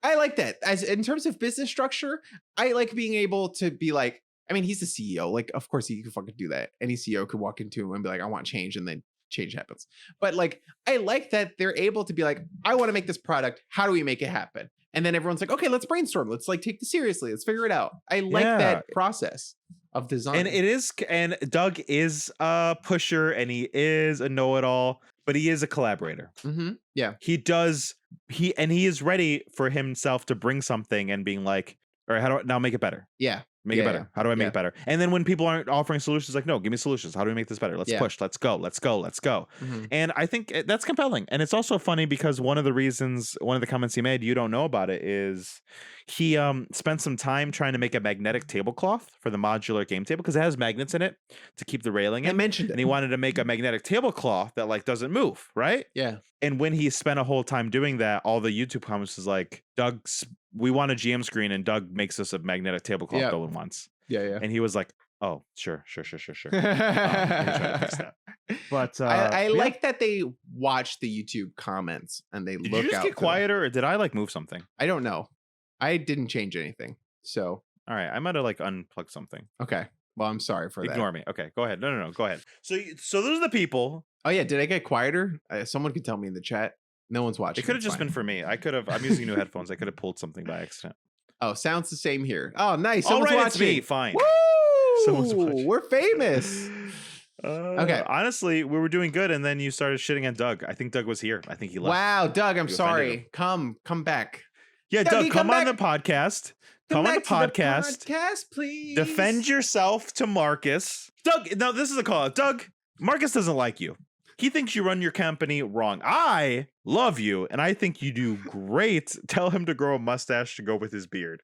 I like that. As in terms of business structure, I like being able to be like, I mean, he's the CEO. Like, of course he can fucking do that. Any CEO could walk into him and be like, I want change. And then change happens. But like, I like that they're able to be like, I want to make this product. How do we make it happen? And then everyone's like, okay, let's brainstorm. Let's like take this seriously. Let's figure it out. I like that process of design. And Doug is a pusher and he is a know-it-all, but he is a collaborator. Yeah. He is ready for himself to bring something and being like, all right, how do I now make it better? Yeah. Make it better. How do I make it better? And then when people aren't offering solutions, like, no, give me solutions. How do we make this better? Let's push. Let's go. Let's go. Let's go. And I think that's compelling. And it's also funny because one of the comments he made, you don't know about it, is he spent some time trying to make a magnetic tablecloth for the modular game table because it has magnets in it to keep the railing in. I mentioned it. And he wanted to make a magnetic tablecloth that like doesn't move, right? Yeah. And when he spent a whole time doing that, all the YouTube comments was like, we want a GM screen, and Doug makes us a magnetic tablecloth no one wants. Yeah. And he was like, oh, sure. But I like that they watch the YouTube comments and they did look you just out get quieter, or did I like move something? I don't know. I didn't change anything. So all right, I might have like unplugged something. Okay. Well, I'm sorry for that. Ignore me. Okay, go ahead. No, go ahead. So those are the people. Oh yeah, did I get quieter? Someone could tell me in the chat. No one's watching. It could have just been for me. I'm using new headphones. I could have pulled something by accident. Oh, sounds the same here. Oh, nice. Someone's watching. It's me. Fine. Woo! Someone's watching. We're famous. Okay. Honestly, we were doing good, and then you started shitting on Doug. I think Doug was here. I think he left. Wow, Doug, I'm sorry. Come back. Yeah, Doug, come on the podcast. Come on the podcast, please. Defend yourself to Marcus. Doug, now this is a call out. Doug, Marcus doesn't like you. He thinks you run your company wrong. I love you, and I think you do great. Tell him to grow a mustache to go with his beard.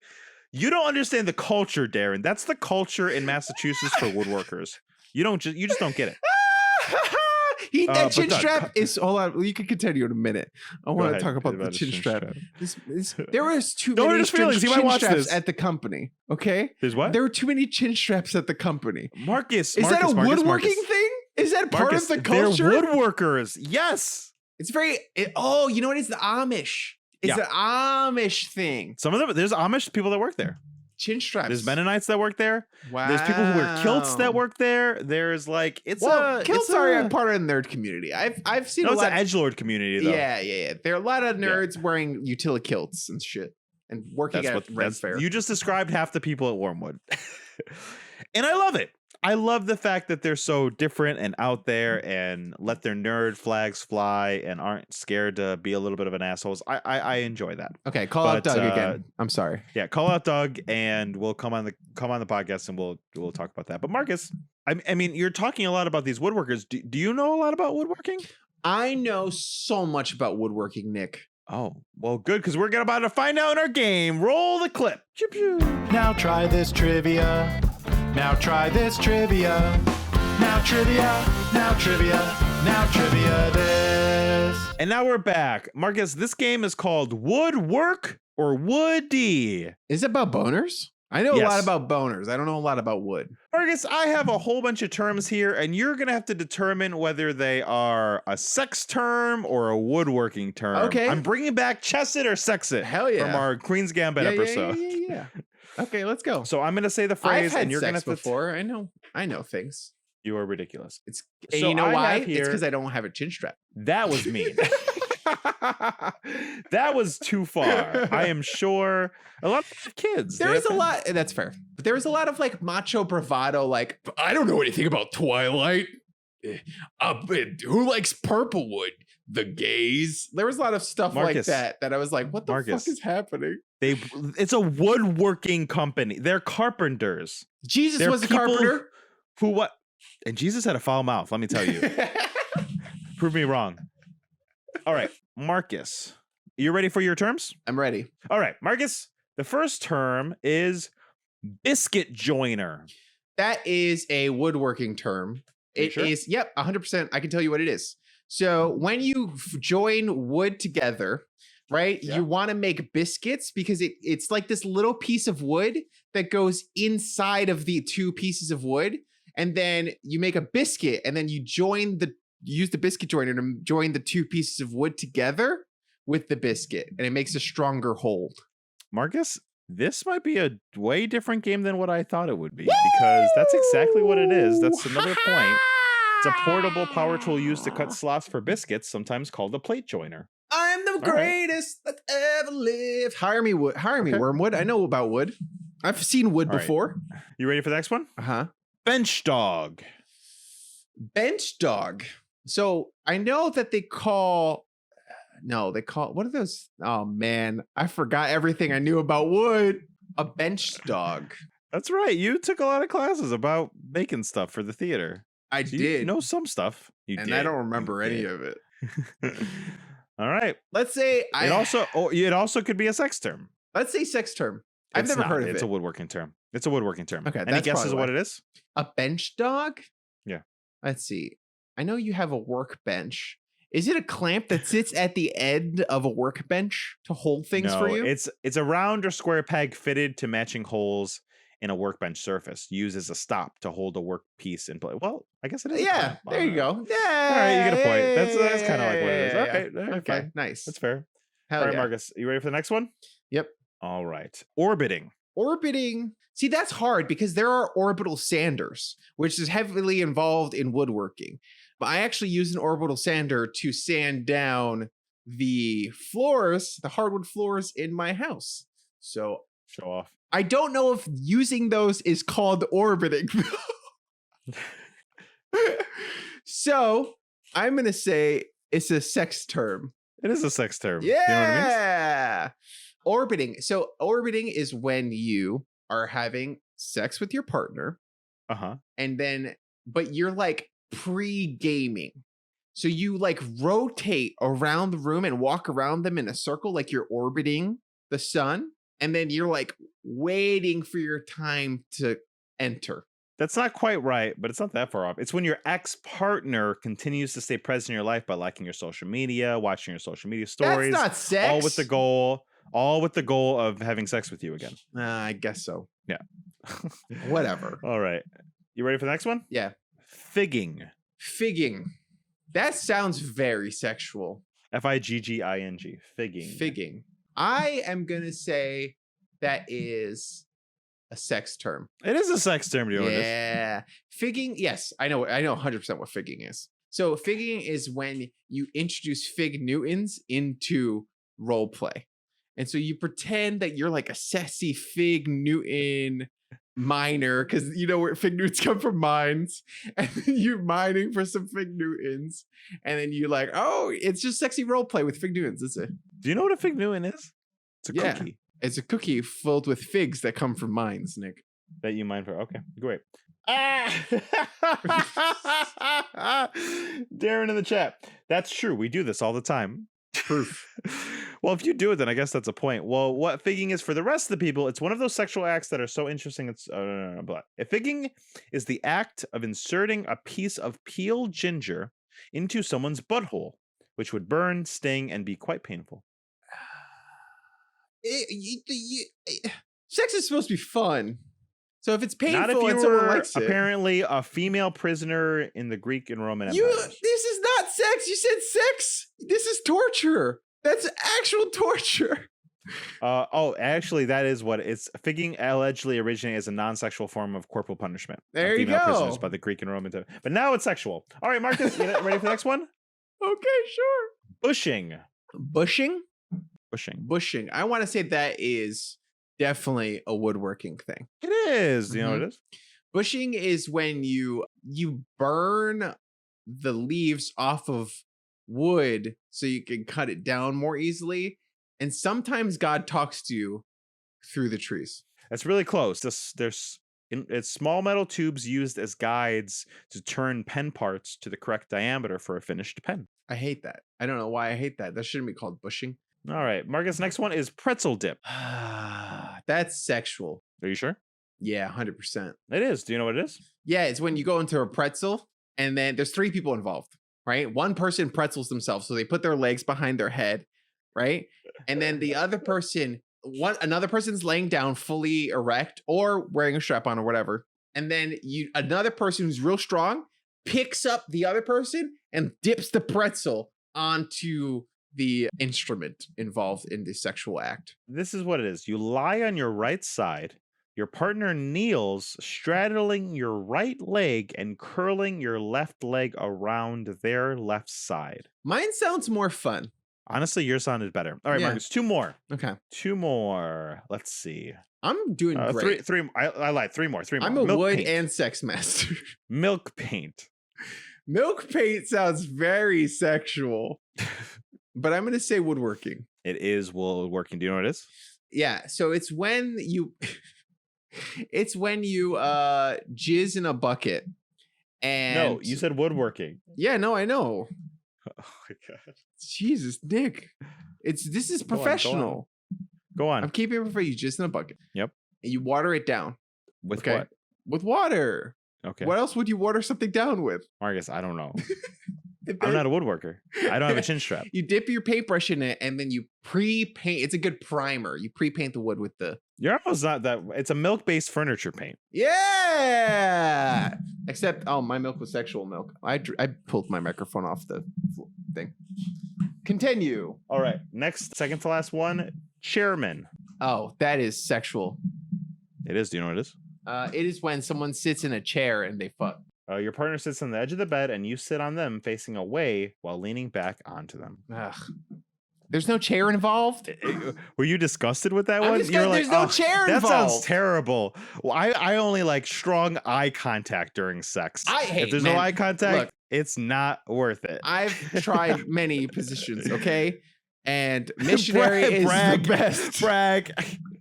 You don't understand the culture, Daron. That's the culture in Massachusetts for woodworkers. You just don't get it. That chin strap is. Hold on, you can continue in a minute. I want to talk about the chin strap. There was too many chin straps at the company. Okay, there's what? There were too many chin straps at the company. Marcus, is that a woodworking thing? Is that part of the culture? They're woodworkers. Yes. It's very. You know what? It's the Amish. It's an Amish thing. Some of them. There's Amish people that work there. Chin straps. There's Mennonites that work there. Wow. There's people who wear kilts that work there. There's like kilts are a part of the nerd community. I've seen it's an edgelord community though. Yeah. There are a lot of nerds wearing utility kilts and shit and working at Red Fair. You just described half the people at Wyrmwood. And I love it. I love the fact that they're so different and out there and let their nerd flags fly and aren't scared to be a little bit of an assholes. I enjoy that. Okay, call out Doug again. I'm sorry. Yeah, call out Doug and we'll come on the podcast and we'll talk about that. But Marcus, I mean, you're talking a lot about these woodworkers. Do you know a lot about woodworking? I know so much about woodworking, Nick. Oh, well, good, because we're about to find out in our game. Roll the clip. Now try this trivia. Now try this trivia. Now trivia. Now trivia. Now trivia this. And now we're back. Marcus, this game is called Woodwork or Woody. Is it about boners? I know a lot about boners. I don't know a lot about wood. Marcus, I have a whole bunch of terms here, and you're going to have to determine whether they are a sex term or a woodworking term. Okay. I'm bringing back Chess It or Sex It. Hell yeah. From our Queen's Gambit episode. Yeah. Okay, let's go. So I'm going to say the phrase, and you're going to have to. Before. I know things. You are ridiculous. And you know why? It's because I don't have a chin strap. That was mean. That was too far. I am sure a lot of kids. There is a lot. That's fair. But there was a lot of like macho bravado. Like, I don't know anything about Twilight. Who likes Purplewood? The gays. There was a lot of stuff Marcus, like that I was like, what the fuck is happening? It's a woodworking company. They're carpenters. Jesus They're was a people carpenter. Who what? And Jesus had a foul mouth. Let me tell you. Prove me wrong. All right, Marcus, you ready for your terms? I'm ready. All right, Marcus. The first term is biscuit joiner. That is a woodworking term. It is, yep, 100%. I can tell you what it is. So when you join wood together, right, you want to make biscuits because it's like this little piece of wood that goes inside of the two pieces of wood. And then you make a biscuit and then you use the biscuit joiner to join the two pieces of wood together with the biscuit. And it makes a stronger hold. Marcus, this might be a way different game than what I thought it would be because that's exactly what it is. That's another point. It's a portable power tool used to cut slots for biscuits, sometimes called a plate joiner. I'm the greatest that ever lived. Hire me, Wyrmwood. I know about wood. I've seen wood before. You ready for the next one? Uh-huh. Bench dog. Bench dog. So I know that they call what are those? Oh man, I forgot everything I knew about wood. A bench dog. That's right. You took a lot of classes about making stuff for the theater. I did. You know some stuff. I don't remember any of it. All right. Let's say it also could be a sex term. Let's say sex term. I've never heard of it. It's a woodworking term. It's a woodworking term. Okay. Any guesses what it is? A bench dog? Yeah. Let's see. I know you have a workbench. Is it a clamp that sits at the end of a workbench to hold things for you? It's a round or square peg fitted to matching holes in a workbench surface, used as a stop to hold a work piece in place. Well, I guess it is. Yeah, there you go. Yeah. All right, you get a point. That's kind of like what it is. Okay, fine. Nice. That's fair. Hell All right, yeah. Marcus, you ready for the next one? Yep. All right. Orbiting. See, that's hard because there are orbital sanders, which is heavily involved in woodworking. But I actually use an orbital sander to sand down the floors, the hardwood floors in my house. So show off. I don't know if using those is called orbiting. So I'm going to say it's a sex term. It is a sex term. Yeah. You know what I mean? Orbiting. So orbiting is when you are having sex with your partner. Uh-huh. But you're like pre-gaming. So you like rotate around the room and walk around them in a circle like you're orbiting the sun. And then you're like waiting for your time to enter. That's not quite right, but it's not that far off. It's when your ex-partner continues to stay present in your life by liking your social media, watching your social media stories. That's not sex. All with the goal of having sex with you again. I guess so. Yeah. Whatever. All right. You ready for the next one? Yeah. Figging. That sounds very sexual. Figging. Figging. I am going to say that is a sex term. It is a sex term, do you know? Yeah. Figging, yes. I know 100% what figging is. So figging is when you introduce Fig Newtons into role play. And so you pretend that you're like a sassy Fig Newton miner, because you know where Fig Newtons come from, mines. And then you're mining for some Fig Newtons. And then you're like, oh, it's just sexy role play with Fig Newtons. That's it. Do you know what a Fig Newton is? It's a cookie. It's a cookie filled with figs that come from mines, Nick. That you mine for. Okay, great. Daron in the chat. That's true. We do this all the time. Proof. Well, if you do it, then I guess that's a point. Well, what figging is for the rest of the people, it's one of those sexual acts that are so interesting. It's figging is the act of inserting a piece of peeled ginger into someone's butthole, which would burn, sting, and be quite painful. Sex is supposed to be fun. So if it's painful Not if you and someone were likes it. apparently a female prisoner in the Greek and Roman Empire. This is not sex. You said sex. This is torture. That's actual torture. Actually, that is what it's. Figging allegedly originated as a non-sexual form of corporal punishment. There you female go. Prisoners by the Greek and Roman time. But now it's sexual. All right, Marcus, you ready for the next one? Okay, sure. Bushing. Bushing. Bushing. I want to say that is definitely a woodworking thing. It is. You know what it is? Bushing is when you burn the leaves off of wood so you can cut it down more easily. And sometimes God talks to you through the trees. That's really close. It's small metal tubes used as guides to turn pen parts to the correct diameter for a finished pen. I hate that. I don't know why I hate that. That shouldn't be called bushing. All right, Marcus, next one is pretzel dip. That's sexual. Are you sure? Yeah, 100%. It is. Do you know what it is? Yeah, it's when you go into a pretzel and then there's 3 people involved, right? One person pretzels themselves. So they put their legs behind their head, right? And then the other person, another person's laying down fully erect or wearing a strap on or whatever. And then another person who's real strong picks up the other person and dips the pretzel onto the instrument involved in the sexual act. This is what it is. You lie on your right side. Your partner kneels, straddling your right leg and curling your left leg around their left side. Mine sounds more fun. Honestly, yours sounded better. All right, Yeah. Marcus, 2 more. Okay. 2 more. Let's see. I'm doing great. Three. I lied. 3 more. 3 more. I'm a Milk wood paint. and sex master. Milk paint. Milk paint sounds very sexual, but I'm going to say woodworking. It is woodworking. Do you know what it is? Yeah. So it's when you, jizz in a bucket. And No, you said woodworking. yeah, no, I know. Oh my god. Jesus, Nick. This is Go on, professional. Go on. I'm keeping it for you. Jizz in a bucket. Yep. And you water it down. With Okay. what? With water. Okay. What else would you water something down with? Marcus, I don't know. And I'm then not a woodworker. I don't have a chin strap. You dip your paintbrush in it and then you pre-paint. It's a good primer. You pre-paint the wood with the... You're almost not that. It's a milk-based furniture paint. Yeah! Except, my milk was sexual milk. I pulled my microphone off the thing. Continue. All right. Next, second to last one, chairman. Oh, that is sexual. It is. Do you know what it is? It is when someone sits in a chair and they fuck. Your partner sits on the edge of the bed and you sit on them facing away while leaning back onto them. Ugh. There's no chair involved? Were you disgusted with that I'm one? disgusted. There's no chair that involved. sounds terrible. Well, I only like strong eye contact during sex. Hey, if there's man, no eye contact, look, it's not worth it. I've tried many positions, okay? And missionary is the best. Brag.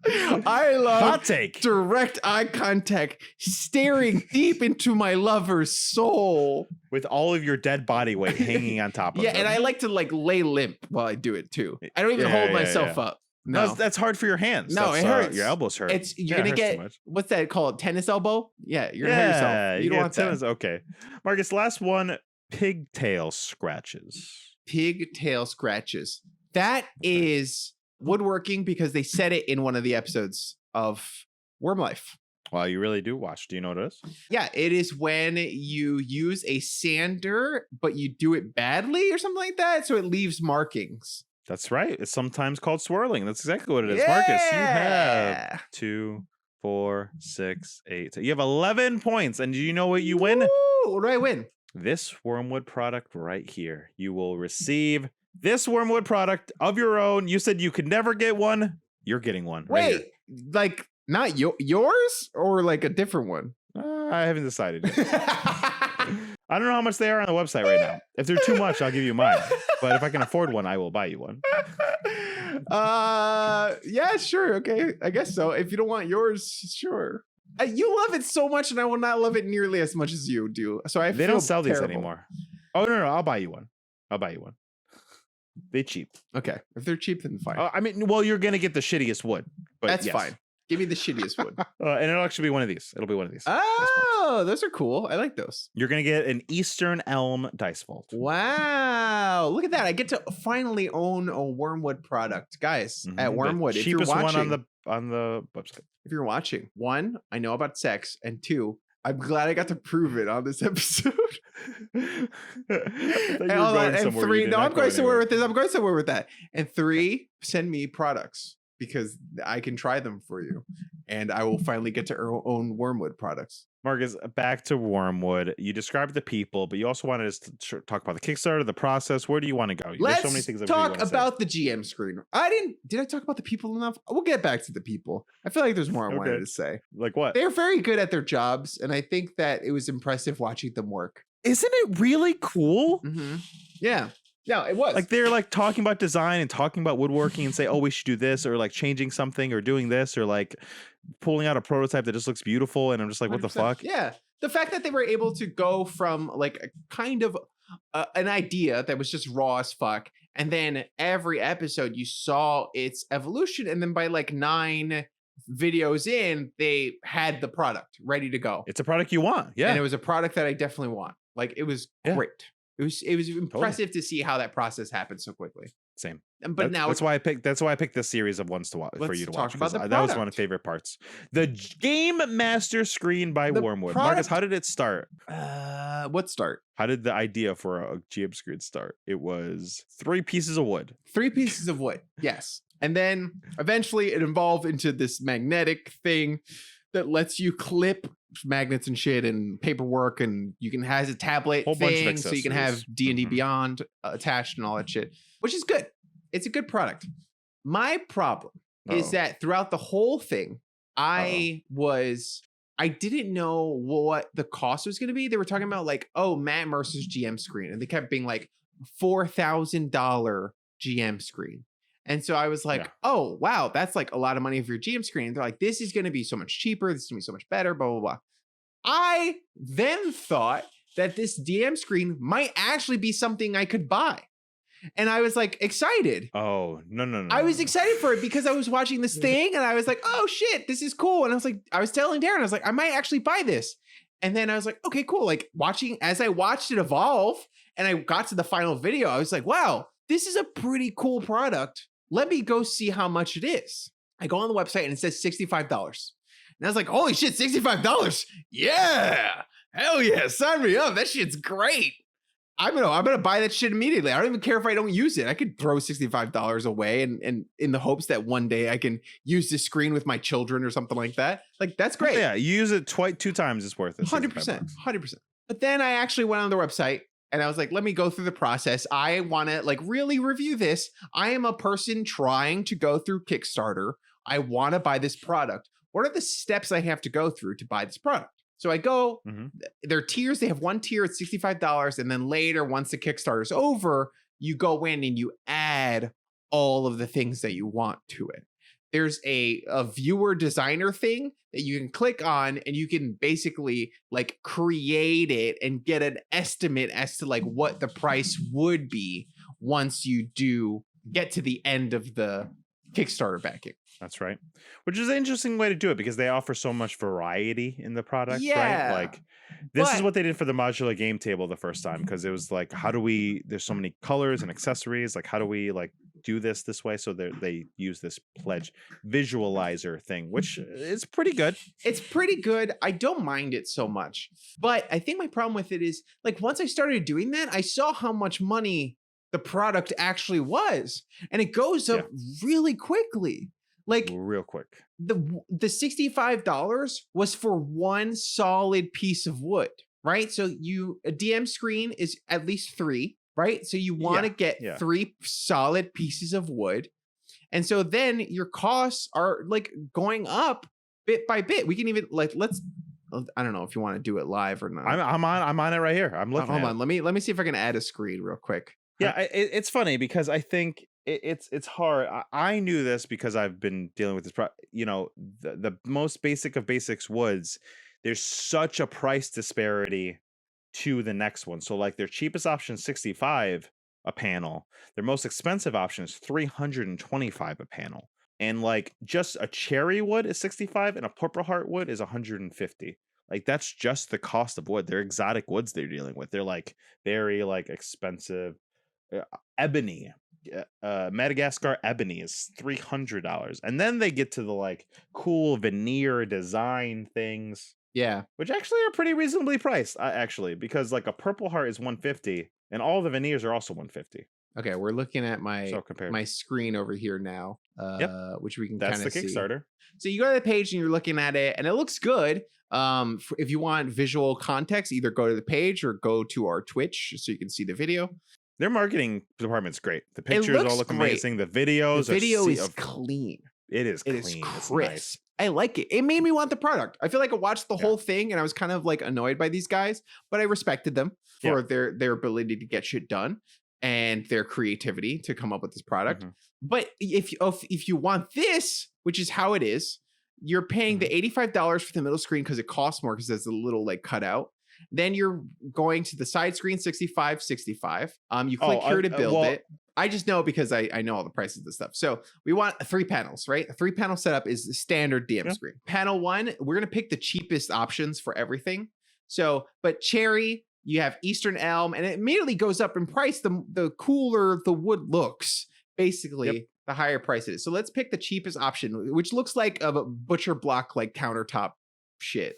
I love Hot take. direct eye contact, staring deep into my lover's soul. With all of your dead body weight hanging on top of Yeah, them. and I like to lay limp while I do it too. I don't even hold myself up. No, That's hard for your hands. No, That's, it hurts. Your elbows hurt. you're gonna it hurts too get much. what's that called? Tennis elbow? Yeah, you're gonna hurt yourself. You don't want tennis. that. Okay, Marcus. Last one. Pigtail scratches. Pigtail scratches. That is woodworking because they said it in one of the episodes of Wyrmlyfe. Wow, you really do watch. Do you know what it is? Yeah, it is when you use a sander, but you do it badly or something like that, so it leaves markings. That's right. It's sometimes called swirling. That's exactly what it is. Marcus, you have 2, 4, 6, 8. You have 11 points. And do you know what you win? Woo! What do I win? This Wyrmwood product right here. You will receive this Wyrmwood product of your own. You said you could never get one. You're getting one. Right Wait, like not yours or like a different one? I haven't decided yet. I don't know how much they are on the website right now. If they're too much, I'll give you mine. But if I can afford one, I will buy you one. Yeah, sure. Okay. I guess so. If you don't want yours, sure. You love it so much and I will not love it nearly as much as you do. So They don't sell these anymore. Oh, no, I'll buy you one. They cheap. Okay. If they're cheap, then fine. I mean, well, you're going to get the shittiest wood. But That's yes. fine. Give me the shittiest wood. And it'll actually be one of these. It'll be one of these. Oh, those are cool. I like those. You're going to get an Eastern Elm dice vault. Wow. Look at that. I get to finally own a Wyrmwood product. Guys, at The Wyrmwood, if you're cheapest watching, one on the website. if you're watching, 1, I know about sex, and 2, I'm glad I got to prove it on this episode. And hold on, and 3, no, I'm going somewhere with this. I'm going somewhere with that. And 3, send me products because I can try them for you. and I will finally get to own Wyrmwood products. Marcus, back to Wyrmwood. You described the people, but you also wanted us to talk about the Kickstarter, the process. Where do you want to go? There's Let's so many things that we talk wanna say. about the GM screen. Did I talk about the people enough? We'll get back to the people. I feel like there's more I wanted to say. Like what? They're very good at their jobs, and I think that it was impressive watching them work. Isn't it really cool? Mm-hmm. Yeah. No, it was. Like they're like talking about design and talking about woodworking and say, oh, we should do this, or like changing something or doing this, or like pulling out a prototype that just looks beautiful. And I'm just like, what the 100%. fuck? Yeah. The fact that they were able to go from like a kind of an idea that was just raw as fuck, and then every episode you saw its evolution, and then by like 9 videos in, they had the product ready to go. It's a product you want. Yeah. And it was a product that I definitely want. Like it was great. It was impressive to see how that process happened so quickly. Same. But now that's why I picked this series of ones to watch for you to watch. About the that was one of product. my favorite parts. The Game Master screen by The Wyrmwood. Marcus, product- how did it start? What start? How did the idea for a GM screen start? It was 3 pieces of wood. 3 pieces of wood. Yes. And then eventually it evolved into this magnetic thing that lets you clip magnets and shit and paperwork, and you can has a tablet Whole bunch of thing, so you can have accessories. D&D Mhm. Beyond attached and all that shit, which is good. It's a good product. My problem is Uh-oh. that throughout the whole thing, I didn't know what the cost was going to be. They were talking about like, oh, Matt Mercer's GM screen, and they kept being like $4,000 GM screen. And so I was like, Yeah. oh, wow, that's like a lot of money for your GM screen. And they're like, this is going to be so much cheaper. This is going to be so much better, blah, blah, blah. I then thought that this DM screen might actually be something I could buy. And I was like excited. Oh, no. I was excited for it because I was watching this thing and I was like, oh shit, this is cool. And I was telling Daron, I was like, I might actually buy this. And then I was like, okay, cool. Like as I watched it evolve and I got to the final video, I was like, wow, this is a pretty cool product. Let me go see how much it is. I go on the website and it says $65. And I was like, holy shit, $65. Yeah. Hell yeah. Sign me up. That shit's great. I'm gonna buy that shit immediately. I don't even care if I don't use it. I could throw $65 away and in the hopes that one day I can use this screen with my children or something like that. Like that's great. Yeah, you use it 2 times, it's worth it. 100%. But then I actually went on their website and I was like, let me go through the process. I want to like really review this. I am a person trying to go through Kickstarter. I want to buy this product. What are the steps I have to go through to buy this product? So I go, their tiers, they have one tier at $65. And then later, once the Kickstarter's over, you go in and you add all of the things that you want to it. There's a viewer designer thing that you can click on and you can basically like create it and get an estimate as to like what the price would be once you do get to the end of the Kickstarter backing. That's right. Which is an interesting way to do it because they offer so much variety in the product, Yeah. right? Like this is But- what they did for the modular game table the first time because it was like, there's so many colors and accessories. Like, how do we like do this way? So they use this pledge visualizer thing, which is pretty good. It's pretty good. I don't mind it so much. But I think my problem with it is like once I started doing that, I saw how much money the product actually was. And it goes up really quickly. Like Real quick. the $65 was for one solid piece of wood, right? So a DM screen is at least 3, right? So you want to get 3 solid pieces of wood. And so then your costs are like going up bit by bit. We can even like I don't know if you want to do it live or not. I'm on it right here. I'm looking. Hold on. Let me see if I can add a screen real quick. Yeah, it's funny because I think it's hard. I knew this because I've been dealing with this. The most basic of basics woods. There's such a price disparity to the next one. So like their cheapest option is $65 a panel. Their most expensive option is $325 a panel. And like just a cherry wood is $65 and a purple heart wood is $150. Like that's just the cost of wood. They're exotic woods they're dealing with. They're like very like expensive. Ebony, Madagascar ebony is $300, and then they get to the like cool veneer design things, which actually are pretty reasonably priced, actually, because like a purple heart is $150, and all the veneers are also $150. Okay, we're looking at my So compare. my screen over here now, which we can That's kind the of see. Kickstarter. So you go to the page and you're looking at it, and it looks good. If you want visual context, either go to the page or go to our Twitch so you can see the video. Their marketing department's great. The pictures looks all look great. amazing. The videos The video is of clean. it is It clean. is It's crisp. nice. I like it. It made me want the product. I feel like I watched the whole thing and I was kind of like annoyed by these guys, but I respected them for their ability to get shit done and their creativity to come up with this product. Mhm. But if you want this, which is how it is, you're paying the $85 for the middle screen because it costs more because there's a little like cutout. Then you're going to the side screen, 65. You click here to build it. I just know because I know all the prices of this stuff. So we want 3 panels, right? A 3-panel setup is the standard DM screen. Panel 1, we're going to pick the cheapest options for everything. So, but cherry, you have Eastern elm, and it immediately goes up in price. The cooler the wood looks, basically, the higher price it is. So let's pick the cheapest option, which looks like a butcher block, like countertop shit.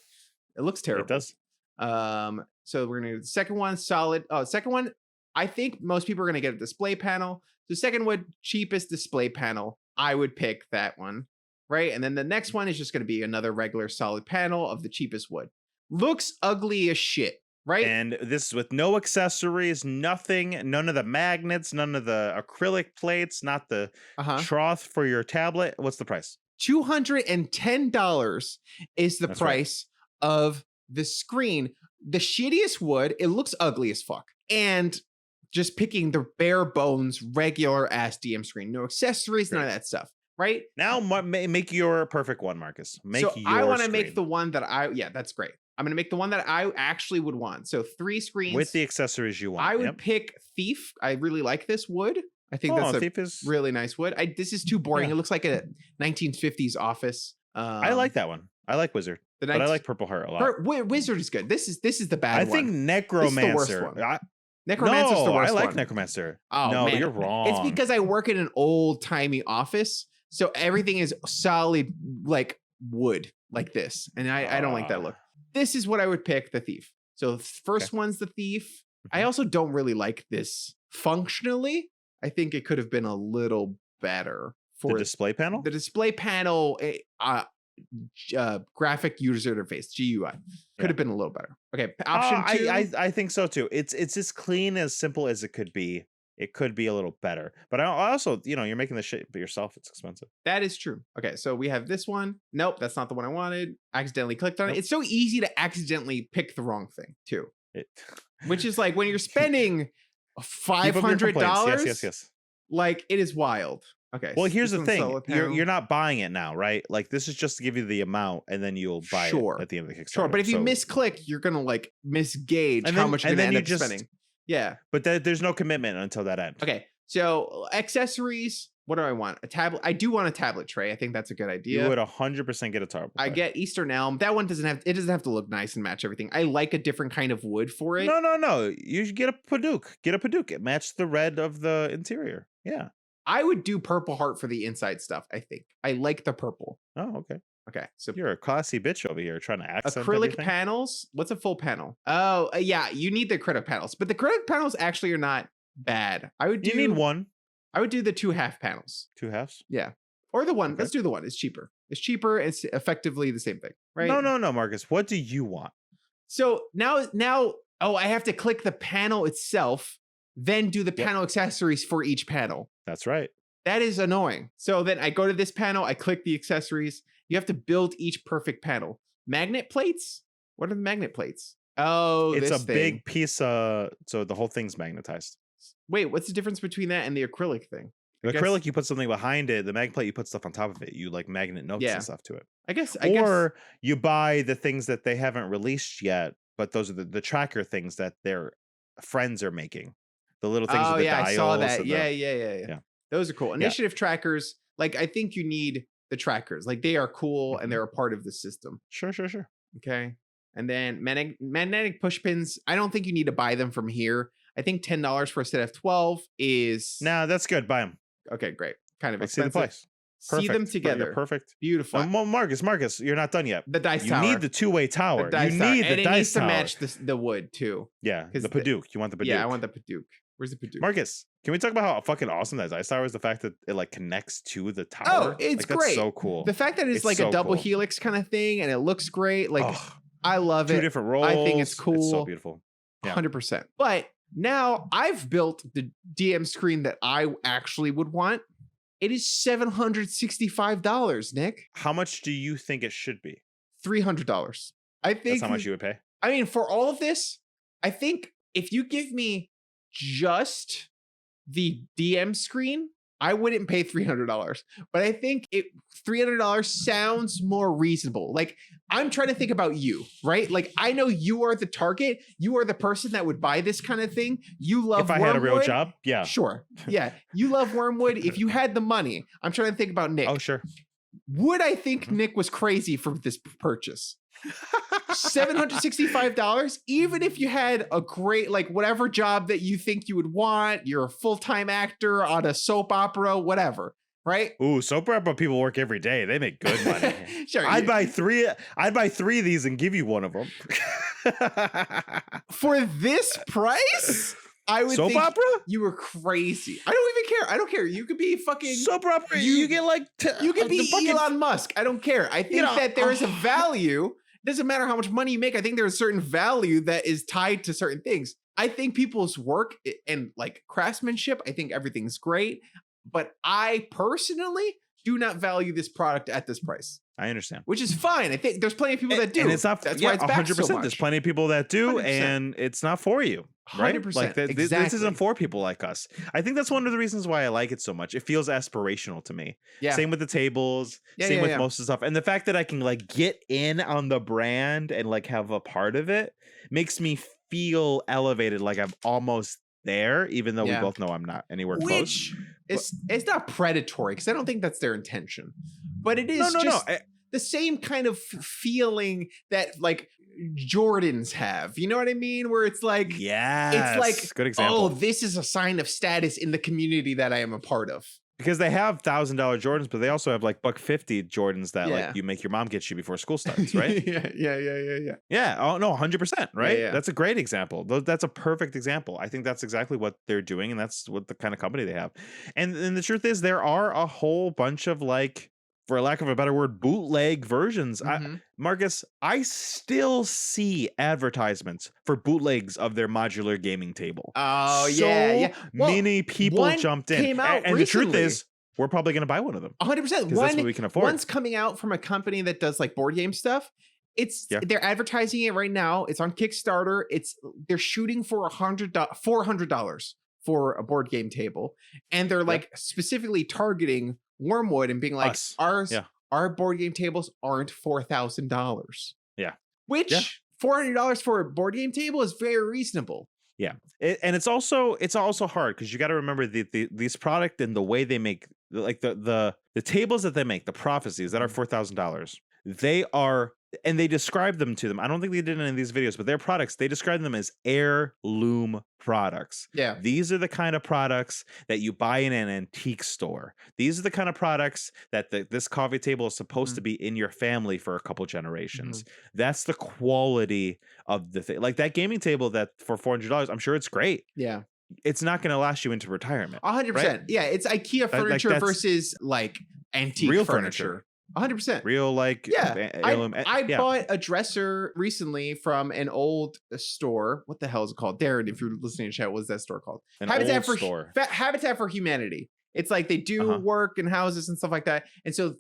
It looks terrible. It does. So we're gonna do the second one, solid. Second one, I think most people are gonna get a display panel. The second wood, cheapest display panel. I would pick that one, right? And then the next one is just gonna be another regular solid panel of the cheapest wood. Looks ugly as shit, right? And this is with no accessories, nothing, none of the magnets, none of the acrylic plates, not the trough for your tablet. What's the price? $210 is the price of the screen. The shittiest wood, it looks ugly as fuck. And just picking the bare bones, regular ass DM screen. No accessories, none of that stuff. Right? Now make your perfect one, Marcus. I want to make the one that that's great. I'm going to make the one that I actually would want. So 3 screens. With the accessories you want. I would pick Thief. I really like this wood. I think that's Thief is really nice wood. This is too boring. It looks like a 1950s office. I like that one. I like Wizard. But I like Purple Heart a lot. Wizard is good. This is the bad one. I think Necromancer. This is the worst one. Necromancer's the worst I like one. Necromancer. Oh, no, man. you're wrong. It's because I work in an old-timey office, so everything is solid like wood, like this. And I don't like that look. This is what I would pick, the Thief. So first one's the Thief. I also don't really like this functionally. I think it could have been a little better for the display panel. The display panel, graphic user interface (GUI) could have been a little better. Okay, option 2. I think so too. It's as clean, as simple as it could be. It could be a little better, but I also, you're making the shit yourself. It's expensive. That is true. Okay, so we have this one. Nope, that's not the one I wanted. Accidentally clicked on it. It's so easy to accidentally pick the wrong thing too. Which is like when you're spending $500. Yes. Like it is wild. Okay. Well, here's the thing. You're not buying it now, right? Like this is just to give you the amount, and then you'll buy it at the end of the Kickstarter. Sure, but if you misclick, you're gonna like misgauge how much you're gonna end up spending. Yeah. But there's no commitment until that end. Okay. So accessories. What do I want? A tablet. I do want a tablet tray. I think that's a good idea. You would 100% get a tablet. I get Eastern Elm. That one doesn't have to look nice and match everything. I like a different kind of wood for it. No. You should get a Paduk. It matches the red of the interior. Yeah. I would do Purple Heart for the inside stuff, I think. I like the purple. Oh, okay. Okay. So you're a classy bitch over here trying to accent acrylic everything. panels. What's a full panel? Oh, yeah. You need the acrylic panels, but the acrylic panels actually are not bad. You need one. I would do the 2 half panels. 2 halves? Yeah. Or the one. Okay. Let's do the one. It's cheaper. It's effectively the same thing, right? No, Marcus. What do you want? So now, I have to click the panel itself, then do the panel accessories for each panel. That's right. That is annoying. So then I go to this panel, I click the accessories. You have to build each perfect panel. Magnet plates? What are the magnet plates? Oh, it's this a big piece. So the whole thing's magnetized. Wait, what's the difference between that and the acrylic thing? The acrylic, you put something behind it. The magnet plate, you put stuff on top of it. You like magnet notes and stuff to it. I guess. You buy the things that they haven't released yet, but those are the tracker things that their friends are making. The little things with the dials. I saw that. Yeah. Those are cool. Initiative trackers. Like, I think you need the trackers. Like, they are cool and they're a part of the system. Sure. Okay. And then magnetic push pins. I don't think you need to buy them from here. I think $10 for a set of 12 is. Nah, that's good. Buy them. Okay, great. Kind of Let's expensive. see the place. See them together. Perfect. Beautiful. Marcus, you're not done yet. The dice tower. You need the 2-way tower. The dice you tower. need and the it dice needs tower. to match the wood too. Yeah, the Paduk. You want the Paduk. Yeah, I want the Paduk. Where's the Berdeguez? Marcus, can we talk about how fucking awesome that is? Ice Tower is the fact that it like connects to the tower. Oh, it's like, great. That's so cool. The fact that it's like so a double cool. helix kind of thing and it looks great. Like, Ugh, I love two it. different rolls. I think it's cool. It's so beautiful. Yeah. 100%. But now I've built the DM screen that I actually would want. It is $765, Nick. How much do you think it should be? $300. I think That's how much you would pay? I mean, for all of this, I think if you give me just the DM screen, I wouldn't pay $300. But I think $300 sounds more reasonable. Like, I'm trying to think about you, right? Like, I know you are the target. You are the person that would buy this kind of thing. You love If I had a real Wyrmwood. job, yeah. Sure. Yeah. You love Wyrmwood. If you had the money, I'm trying to think about Nick. Oh, sure. Would I think Nick was crazy for this purchase? $765, even if you had a great, like, whatever job that you think you would want, you're a full-time actor on a soap opera, whatever, right? Ooh, soap opera people work every day. They make good money. Sure. I'd buy three of these and give you one of them. For this price, I would Soap think opera? you were crazy. I don't even care. I don't care. You could be fucking Soap opera. You- You get like you could be the fucking Elon Musk. I don't care. I think know, that there is a value. Doesn't matter how much money you make. I think there's a certain value that is tied to certain things. I think people's work and like craftsmanship, I think everything's great. But I personally do not value this product at this price, I understand. which is fine. I think there's plenty of people that do. And it's not. That's Yeah, why it's back so 100%. much. There's plenty of people that do, 100%. and it's not for you. Right? 100%. Like this Exactly. isn't for people like us. I think that's one of the reasons why I like it so much. It feels aspirational to me. Yeah. Same with the tables. Yeah, same yeah, with yeah. most of the stuff. And the fact that I can like get in on the brand and like have a part of it makes me feel elevated, like I'm almost there, even though Yeah. we both know I'm not anywhere close. Which it's not predatory because I don't think that's their intention, but it is No. just the same kind of feeling that like Jordans have. You know what I mean? Where it's like, Yes. it's like, good example. oh, this is a sign of status in the community that I am a part of. Because they have $1,000 Jordans, but they also have like $150 Jordans that Yeah. like you make your mom get you before school starts, right? yeah. Yeah. Oh no, 100%. Right. yeah. That's a great example. That's a perfect example. I think that's exactly what they're doing, and that's what the kind of company they have. And the truth is, there are a whole bunch of like, for lack of a better word, bootleg versions. Mhm. Marcus, I still see advertisements for bootlegs of their modular gaming table. Oh So yeah. Well, many people one jumped in, came out and the truth recently. is, we're probably going to buy one of them 100%. because that's what we can afford. One's coming out from a company that does like board game stuff. Yeah. They're advertising it right now. It's on Kickstarter. They're shooting for $400 for a board game table, and they're like specifically targeting Wyrmwood and being like, Us. our board game tables aren't $4,000. Yeah. Which Yeah. $400 for a board game table is very reasonable. Yeah, and it's also hard because you got to remember these product and the way they make, like the tables that they make, the prophecies that are $4,000. They are, and they describe them to them. I don't think they did in these videos, but their products, they describe them as heirloom products. Yeah. These are the kind of products that you buy in an antique store. These are the kind of products that this coffee table is supposed to be in your family for a couple generations. That's the quality of the thing. Like that gaming table that for $400, I'm sure it's great. Yeah. It's not going to last you into retirement. 100%. Right? Yeah. It's IKEA furniture that's versus like antique real furniture. 100%. Real like Yeah, heirloom. I bought a dresser recently from an old store. What the hell is it called? Darren, if you're listening to chat, what's that store called? An Habitat old for store. Habitat for Humanity. It's like they do work in houses and stuff like that. And so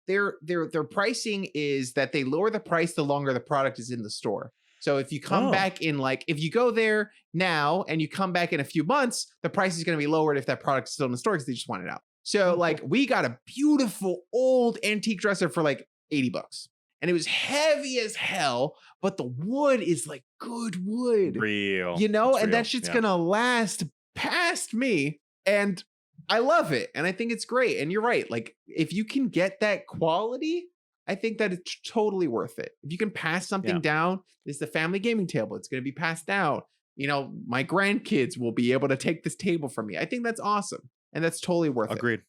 their pricing is that they lower the price the longer the product is in the store. So if you come back in if you go there now and you come back in a few months, the price is going to be lowered if that product is still in the store because they just want it out. So like we got a beautiful old antique dresser for like $80 and it was heavy as hell, but the wood is like good wood, Real. you know, It's and real. that shit's Yeah. gonna last past me. And I love it. And I think it's great. And you're right. Like if you can get that quality, I think that it's totally worth it. If you can pass something down, this is the family gaming table. It's going to be passed down. You know, my grandkids will be able to take this table from me. I think that's awesome. And that's totally worth Agreed.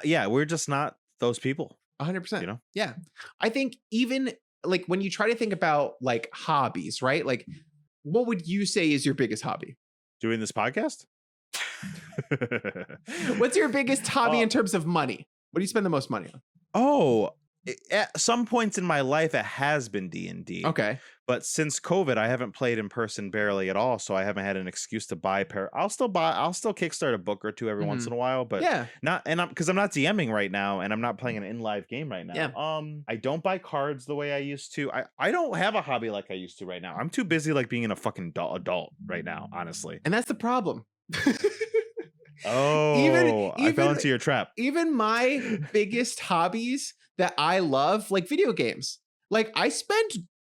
Yeah, we're just not those people. it. 100%. You know? Yeah. I think even like when you try to think about like hobbies, right? Like what would you say is your biggest hobby? Doing this podcast? What's your biggest hobby in terms of money? What do you spend the most money on? Oh, at some points in my life, it has been D&D. Okay. But since COVID, I haven't played in person barely at all, so I haven't had an excuse to buy a pair. I'll still kickstart a book or two every once in a while, but Yeah. because I'm not DMing right now and I'm not playing an in-live game right now. Yeah. I don't buy cards the way I used to. I don't have a hobby like I used to right now. I'm too busy like being a fucking adult right now, honestly. And that's the problem. Oh, I fell into your trap. Even my biggest hobbies that I love, like video games. Like I spend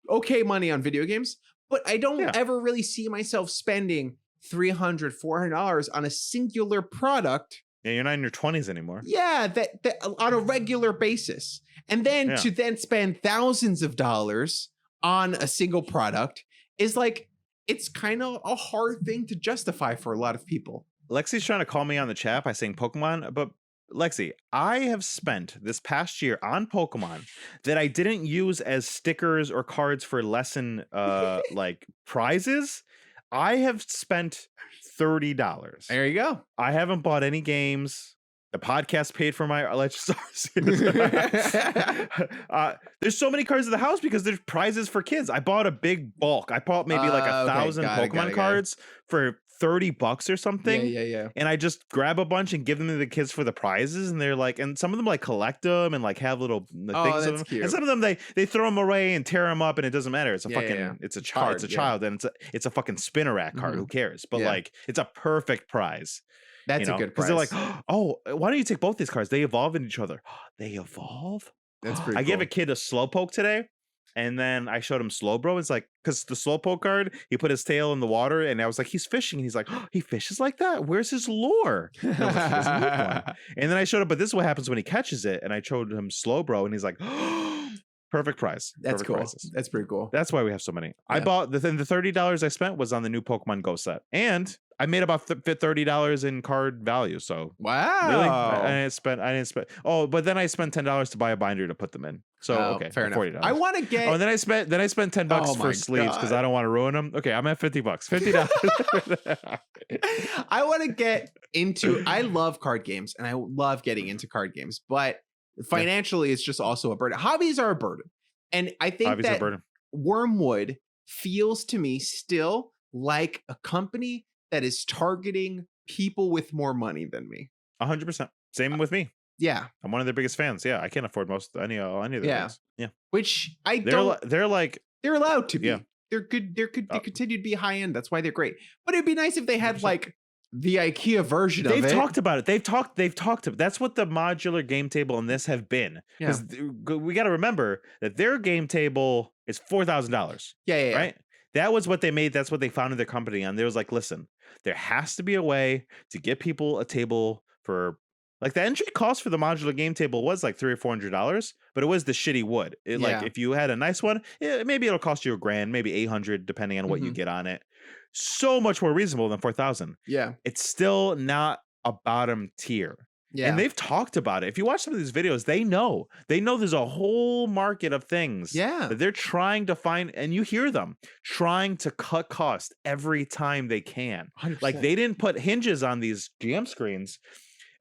okay money on video games, but I don't ever really see myself spending $300, $400 on a singular product. Yeah, you're not in your 20s anymore. Yeah, that on a regular basis. And then to then spend thousands of dollars on a single product is like, it's kind of a hard thing to justify for a lot of people. Lexi's trying to call me on the chat by saying Pokemon, but Lexi, I have spent this past year on Pokemon that I didn't use as stickers or cards for lesson like prizes. I have spent $30. There you go. I haven't bought any games. The podcast paid for my Legends there's so many cards in the house because there's prizes for kids. I bought a big bulk. I bought maybe like 1,000 Pokemon cards for $30 or something. Yeah. And I just grab a bunch and give them to the kids for the prizes. And they're like, and some of them like collect them and like have little things of them. Cute. And some of them they throw them away and tear them up and it doesn't matter. It's a it's a child. It's a child and it's a fucking spinner-rack card. Who cares? But like, it's a perfect prize. That's a good prize. Because they're like, oh, why don't you take both these cards? They evolve in each other. They evolve? That's pretty I cool. gave a kid a Slowpoke today. And then I showed him Slowbro. It's like, because the Slowpoke card, he put his tail in the water and I was like, he's fishing. And he's like, oh, he fishes like that? Where's his lure? And I was like, he doesn't need one. And then I showed him, but this is what happens when he catches it. And I showed him Slowbro and he's like, oh, perfect price. That's Perfect cool. prices. That's pretty cool. That's why we have so many. Yeah. I bought the $30 I spent was on the new Pokemon Go set. And I made about $30 in card value. So wow. Really? I didn't spend. Oh, but then I spent $10 to buy a binder to put them in. So okay, fair enough. $40. I want to get. Oh, and then I spent $10 for sleeves because I don't want to ruin them. Okay, I'm at $50. $50. I want to get into. I love card games and I love getting into card games, but financially, it's just also a burden. Hobbies are a burden, and I think Hobbies are a that burden. Wyrmwood feels to me still like a company that is targeting people with more money than me. 100%. Same with me. Yeah, I'm one of their biggest fans. Yeah, I can't afford any of their things. Yeah, which they're like they're allowed to be. Yeah. They're good. They continue to be high end. That's why they're great. But it'd be nice if they had like the IKEA version of it. They've talked about it. They've talked. That's what the modular game table and this have been. Because we got to remember that their game table is $4,000. Yeah. Right. That was what they made. That's what they founded their company on. They was like, listen, there has to be a way to get people a table for like the entry cost for the modular game table was like $300 or $400, but it was the shitty wood. Like if you had a nice one, maybe it'll cost you $1,000, maybe $800, depending on what you get on it. So much more reasonable than $4,000. Yeah. It's still not a bottom tier. Yeah. And they've talked about it. If you watch some of these videos, they know there's a whole market of things that they're trying to find, and you hear them trying to cut cost every time they can. 100%. Like they didn't put hinges on these GM screens,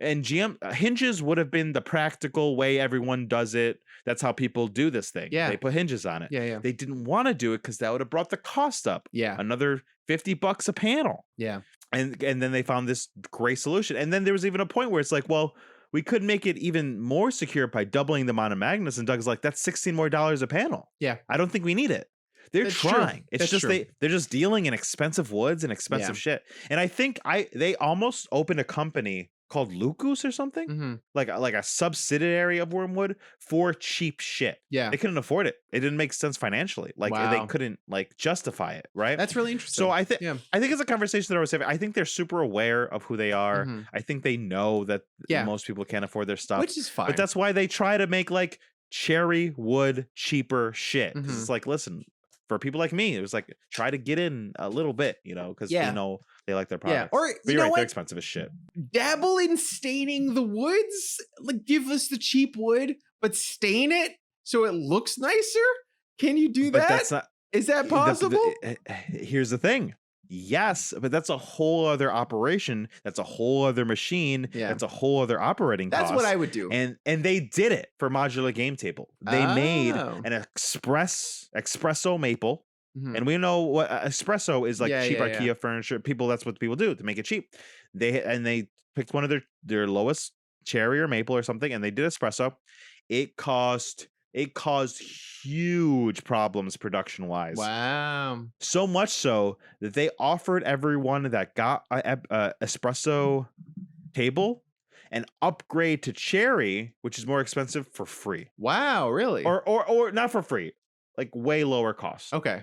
and hinges would have been the practical way everyone does it. That's how people do this thing. Yeah. They put hinges on it. Yeah. They didn't want to do it because that would have brought the cost up. Yeah. Another $50 a panel. Yeah. And then they found this great solution. And then there was even a point where it's like, well, we could make it even more secure by doubling the amount of magnets. And Doug's like, that's $16 more a panel. Yeah. I don't think we need it. They're That's trying. true. It's That's just true. they're just dealing in expensive woods and expensive shit. And I think they almost opened a company called Lucas or something, Mm-hmm. like a subsidiary of Wyrmwood for cheap shit. Yeah. They couldn't afford it. It didn't make sense financially. Like they couldn't like justify it. Right. That's really interesting. So I think it's a conversation that I was having. I think they're super aware of who they are. Mhm. I think they know that most people can't afford their stuff, Which is fine. but that's why they try to make like cherry wood cheaper shit. 'Cause Mhm. it's like, listen, for people like me, it was like try to get in a little bit, because we know they like their products. Or but you you're know right, what? they're expensive as shit. Dabble in staining the woods. Like give us the cheap wood, but stain it so it looks nicer. Can you do But that? that's not. Is that possible? Here's the thing. Yes, but that's a whole other operation. That's a whole other machine. Yeah. That's a whole other operating That's cost. what I would do. And they did it for modular game table. They made Oh. an espresso maple. Mhm. And we know what espresso is like Yeah, cheap yeah, IKEA yeah. furniture. That's what people do to make it cheap. They picked one of their lowest cherry or maple or something, and they did espresso. It caused huge problems production wise. Wow. So much so that they offered everyone that got a espresso table an upgrade to cherry, which is more expensive, for free. Wow, really? Or not for free, like way lower cost. Okay.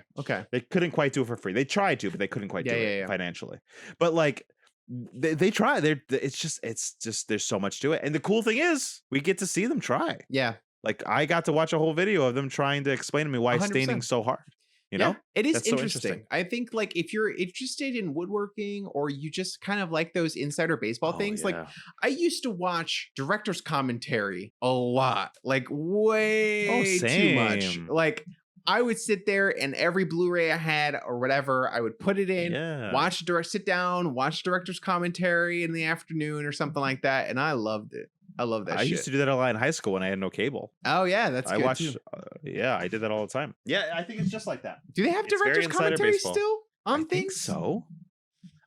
They couldn't quite do it for free. They tried to, but they couldn't quite do it financially. But like they try. It's just there's so much to it. And the cool thing is we get to see them try. Yeah. Like I got to watch a whole video of them trying to explain to me why 100%. staining's so hard. You know? It is That's so interesting. I think like if you're interested in woodworking or you just kind of like those insider baseball things, like I used to watch director's commentary a lot, like way too much. Like I would sit there and every Blu-ray I had or whatever, I would put it in, sit down, watch director's commentary in the afternoon or something like that. And I loved it. I love that shit. I used to do that a lot in high school when I had no cable. Oh yeah, that's good too. I did that all the time. Yeah, I think it's just like that. Do they have director's commentary still on things? Think so.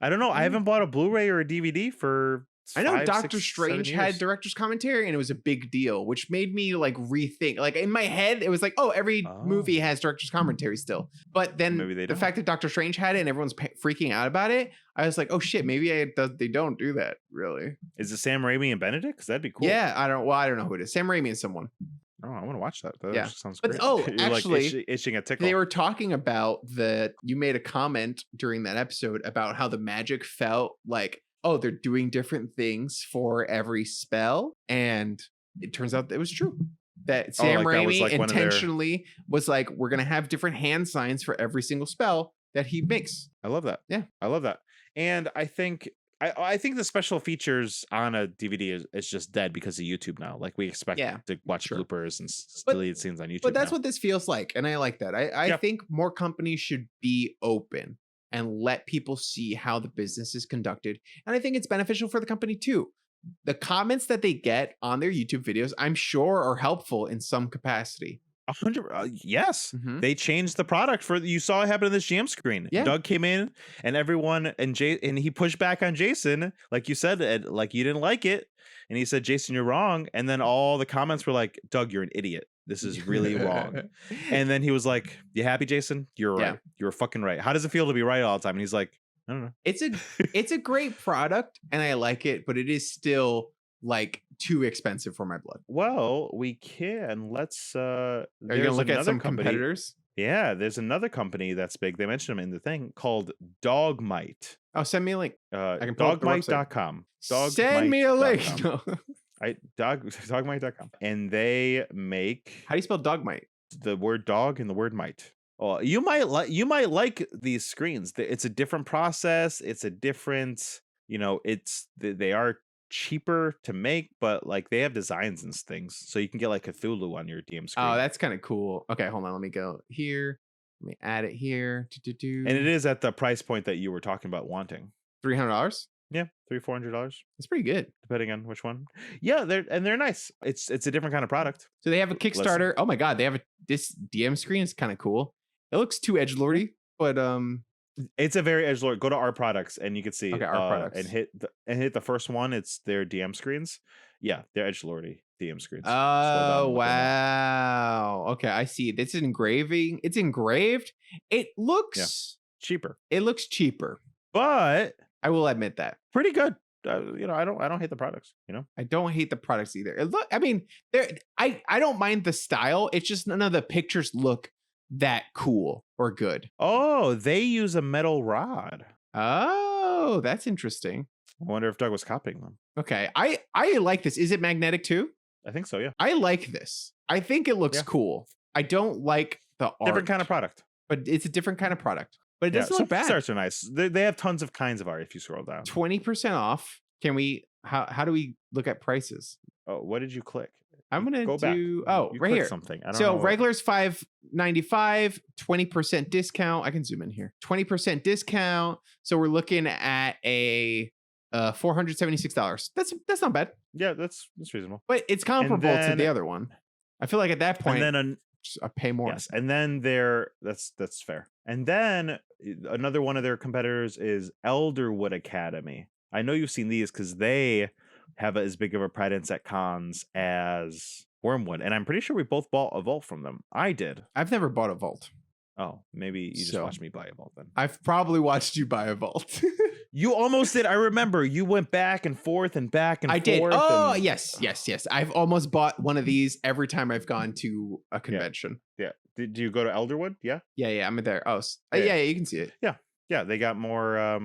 I don't know. I haven't bought a Blu-ray or a DVD for I know 5, Doctor 6, Strange 7 had years. director's commentary and it was a big deal, which made me like rethink. Like in my head, it was like, oh, every movie has director's commentary still. But then the fact that Doctor Strange had it and everyone's freaking out about it, I was like, oh shit, maybe they don't do that really. Is it Sam Raimi and Benedict? Because that'd be cool. Yeah, I don't know who it is. Sam Raimi and someone. Oh, I want to watch that. That Yeah. sounds But great. You're actually, like itching a tickle. they were talking about you made a comment during that episode about how the magic felt like, oh, they're doing different things for every spell. And it turns out that it was true. That Sam Raimi like intentionally was like, we're going to have different hand signs for every single spell that he makes. I love that. Yeah. I love that. And I think the special features on a DVD is just dead because of YouTube now. Like we expect to watch bloopers and deleted scenes on YouTube. But that's what this feels like. And I like that. I think more companies should be open and let people see how the business is conducted. And I think it's beneficial for the company too. The comments that they get on their YouTube videos, I'm sure are helpful in some capacity. 100. Yes, they changed the product you saw it happen in this jam screen. Yeah. Doug came in and everyone and he pushed back on Jason, like you said, like you didn't like it. And he said, Jason, you're wrong. And then all the comments were like, Doug, you're an idiot. This is really wrong. And then he was like, you happy, Jason? You're right. You're fucking right. How does it feel to be right all the time? And he's like, I don't know. It's a great product and I like it, but it is still like too expensive for my blood. Well, we can. Let's are you gonna look at some competitors? Yeah, there's another company that's big. They mentioned them in the thing called Dogmite. Oh, send me a link. I can Dogmite.com. Send me a link. No. Dogmite.com. And they make. How do you spell Dogmite? The word dog and the word mite. Oh, you might like these screens. It's a different process. It's a different, they are cheaper to make, but like they have designs and things, so you can get like Cthulhu on your DM screen. Oh, that's kind of cool. Okay, hold on, let me go here, let me add it here. And it is at the price point that you were talking about wanting. $300. Yeah, $400. It's pretty good depending on which one. Yeah, they're nice. It's a different kind of product. So they have a Kickstarter. Oh my god, they have this DM screen is kind of cool. It looks too edgelordy, but it's a very edgelord. Go to our products and you can see. Okay, our products. And hit the first one. It's their DM screens. Yeah, they're edgelordy DM screens. Oh wow. Okay, I see. This is engraving. It's engraved. It looks cheaper. It looks cheaper, but I will admit that pretty good. I don't hate the products. I don't hate the products either. I mean, I don't mind the style. It's just none of the pictures look that cool or good. Oh, they use a metal rod. Oh, that's interesting. I wonder if Doug was copying them. Okay, I like this. Is it magnetic too? I think so, yeah. I like this. I think it looks cool. I don't like the art. Different kind of product. But it's a different kind of product. But it doesn't look bad. Starts are nice. They have tons of kinds of art if you scroll down. 20% off. Can we how do we look at prices? Oh, what did you click? I'm gonna Go back. do. You Oh, right clicked here. Something. I don't So know. regular's $5.95, 20% discount. I can zoom in here. 20% discount. So we're looking at a $476. That's not bad, Yeah, that's reasonable. but it's comparable to then- the other one. I feel like at that point, And then I pay more. yes, and then that's fair. And then another one of their competitors is Elderwood Academy. I know you've seen these because they have as big of a presence at cons as Wyrmwood, and I'm pretty sure we both bought a vault from them. I did. I've never bought a vault. Oh, maybe you just So- watched me buy a vault then. I've probably watched you buy a vault. You almost did. I remember you went back and forth and back and I forth. did. Oh, and- yes. I've almost bought one of these every time I've gone to a convention. Yeah. Did you go to Elderwood? Yeah. Yeah, I'm there. Oh, Yeah. yeah, you can see it. Yeah, they got more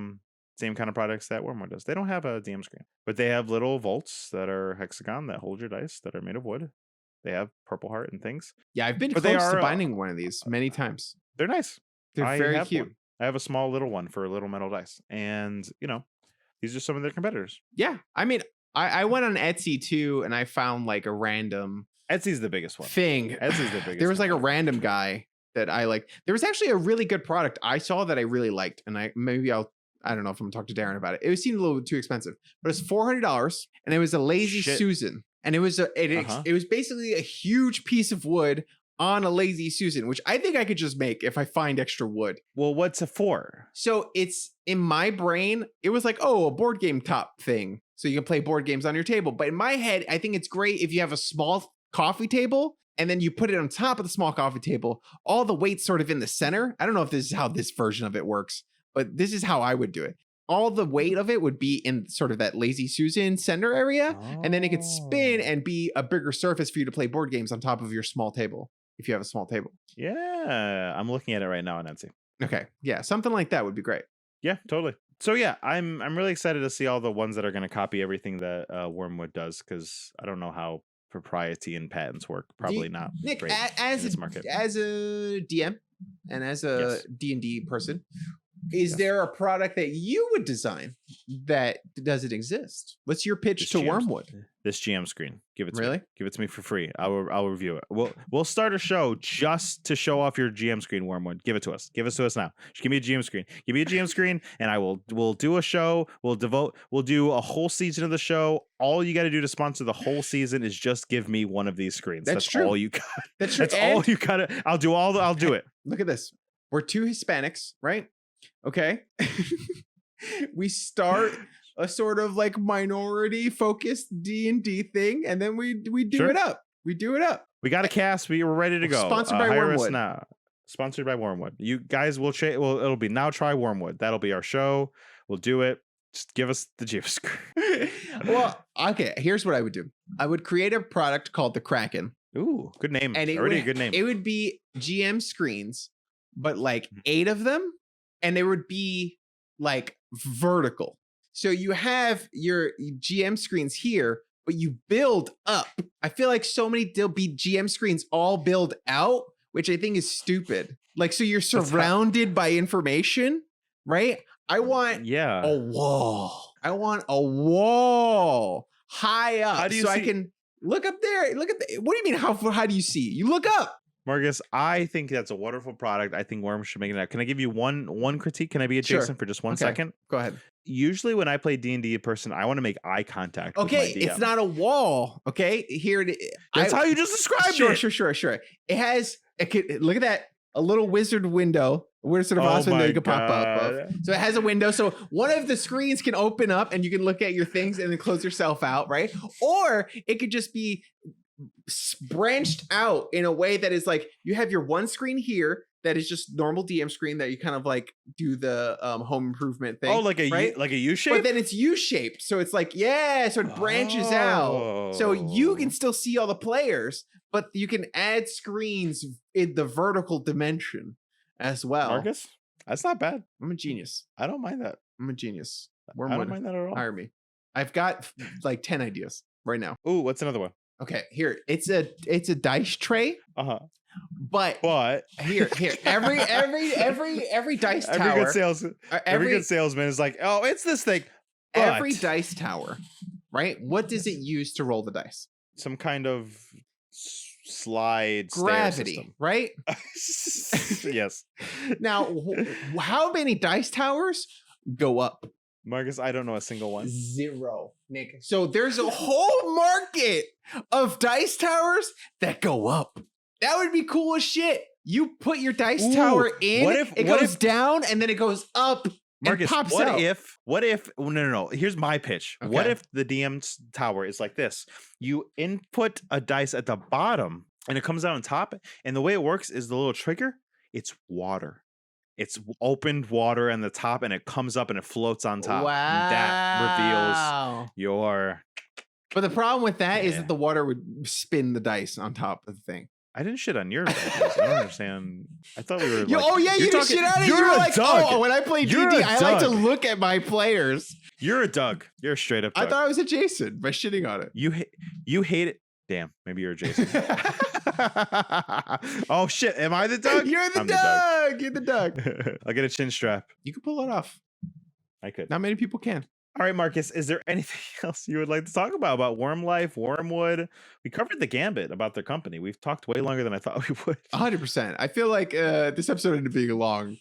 same kind of products that Wyrmwood does. They don't have a DM screen, but they have little vaults that are hexagon that hold your dice that are made of wood. They have Purple Heart and things. Yeah, I've been But they close to are, binding one of these many times. They're nice. They're I very have cute. one. I have a small little one for little metal dice, and these are some of their competitors. Yeah, I mean, I went on Etsy too, and I found like a random Etsy's the biggest one. thing. Etsy's the biggest. There was like a one. random guy that I like. There was actually a really good product I saw that I really liked, and I don't know if I'm gonna talk to Daron about it. It seemed a little too expensive, but it's $400, and it was a Lazy Shit. Susan, and it was it was basically a huge piece of wood on a Lazy Susan, which I think I could just make if I find extra wood. Well, what's it for? So it's in my brain, it was like, oh, a board game top thing. So you can play board games on your table. But in my head, I think it's great if you have a small coffee table and then you put it on top of the small coffee table, all the weight's sort of in the center. I don't know if this is how this version of it works, but this is how I would do it. All the weight of it would be in sort of that Lazy Susan center area. And then it could spin and be a bigger surface for you to play board games on top of your small table. If you have a small table. Yeah, I'm looking at it right now on Etsy. Okay. Yeah. Something like that would be great. Yeah, totally. So yeah, I'm really excited to see all the ones that are going to copy everything that Wyrmwood does, because I don't know how propriety and patents work. Probably not. Nick, great as in this market. as a DM and as a Yes. D&D person, is Yes. there a product that you would design that doesn't exist? What's your pitch This to GM Wyrmwood? This GM screen. Give it to me. Really? Give it to me for free. I'll review it. We'll start a show just to show off your GM screen, Wyrmwood. Give it to us. Give it to us now. Just give me a GM screen. Give me a GM screen, and we'll do a show. We'll do a whole season of the show. All you got to do to sponsor the whole season is just give me one of these screens. That's true. all you got. That's true. That's all you got to. I'll do it. Look at this. We're two Hispanics, right? Okay. We start a sort of like minority focused D&D thing, and then we do Sure. it up. We do it up. We got a cast. We're ready to go. Sponsored by hire us Wyrmwood. now. Sponsored by Wyrmwood. You guys will it'll be Now Try Wyrmwood. That'll be our show. We'll do it. Just give us the GM screen. Well, okay, here's what I would do. I would create a product called the Kraken. Ooh, good name. And it Already would, a good name. It would be GM screens, but like Mhm. 8 of them, and they would be like vertical. So you have your GM screens here, but you build up. I feel like there'll be GM screens all build out, which I think is stupid. Like, so you're how- surrounded by information, right? I want yeah. a wall. I want a wall high up, How do you so I see- can look up there. Look at the. What do you mean? How do you see? You look up. Marcus, I think that's a wonderful product. I think Worm should make it out. Can I give you one critique? Can I be Sure. adjacent for just one Okay. second? Go ahead. Usually when I play D&D in person, I want to make eye contact with my Okay, DM. it's not a wall. Okay, here it is. That's how you just described it. Sure. It has. Look at that. A little wizard window. A wizard of Oh Oz window my you can pop up of. God. So it has a window. So one of the screens can open up and you can look at your things and then close yourself out, right? Or it could just be branched out in a way that is like you have your one screen here that is just normal DM screen that you kind of like do the home improvement thing. Oh, like a right? like a U shape? But then it's U-shaped. So it's like, yeah, so it branches out. So you can Oh. still see all the players, but you can add screens in the vertical dimension as well. Marcus, that's not bad. I'm a genius. I don't mind that. I'm a genius. I don't Wyrmwood, mind that at all. hire me. I've got like 10 ideas right now. Ooh, what's another one? Okay, here. It's a dice tray, Uh-huh. but But here every dice tower. every good salesman is like, "Oh, it's this thing." Every But- dice tower, right? What does it use to roll the dice? some kind of slide Gravity, stair right? system. Yes. Now, how many dice towers go up? Marcus, I don't know a single one. 0, Nick. So there's a whole market of dice towers that go up. That would be cool as shit. You put your dice tower in, it goes down, and then it goes up. Marcus, and pops what out. if no, here's my pitch. What Okay. if the DM's tower is like this? You input a dice at the bottom and it comes out on top, and the way it works is the little trigger, it's water. It's opened water on the top, and it comes up and it floats on top. Wow. And that reveals your... But the problem with that is Yeah. that the water would spin the dice on top of the thing. I didn't shit on your ideas. I don't understand. I thought we were like... Oh yeah, you did shit out of it. You're You were a like, Doug. oh, when I play You're D&D, a I like to Doug. look at my players. You're a Doug. You're a straight up Doug. I thought I was a Jason by shitting on it. You hate it. Damn, maybe you're a Jason. Oh shit, am I the Doug? You're the I'm Doug. You're the Doug. Doug. I'll get a chin strap. You can pull it off. I could. Not many people can. All right, Marcus, is there anything else you would like to talk about Wyrmlyfe, Wyrmwood? We covered the gambit about their company. We've talked way longer than I thought we would. 100%. I feel like this episode ended up being longer.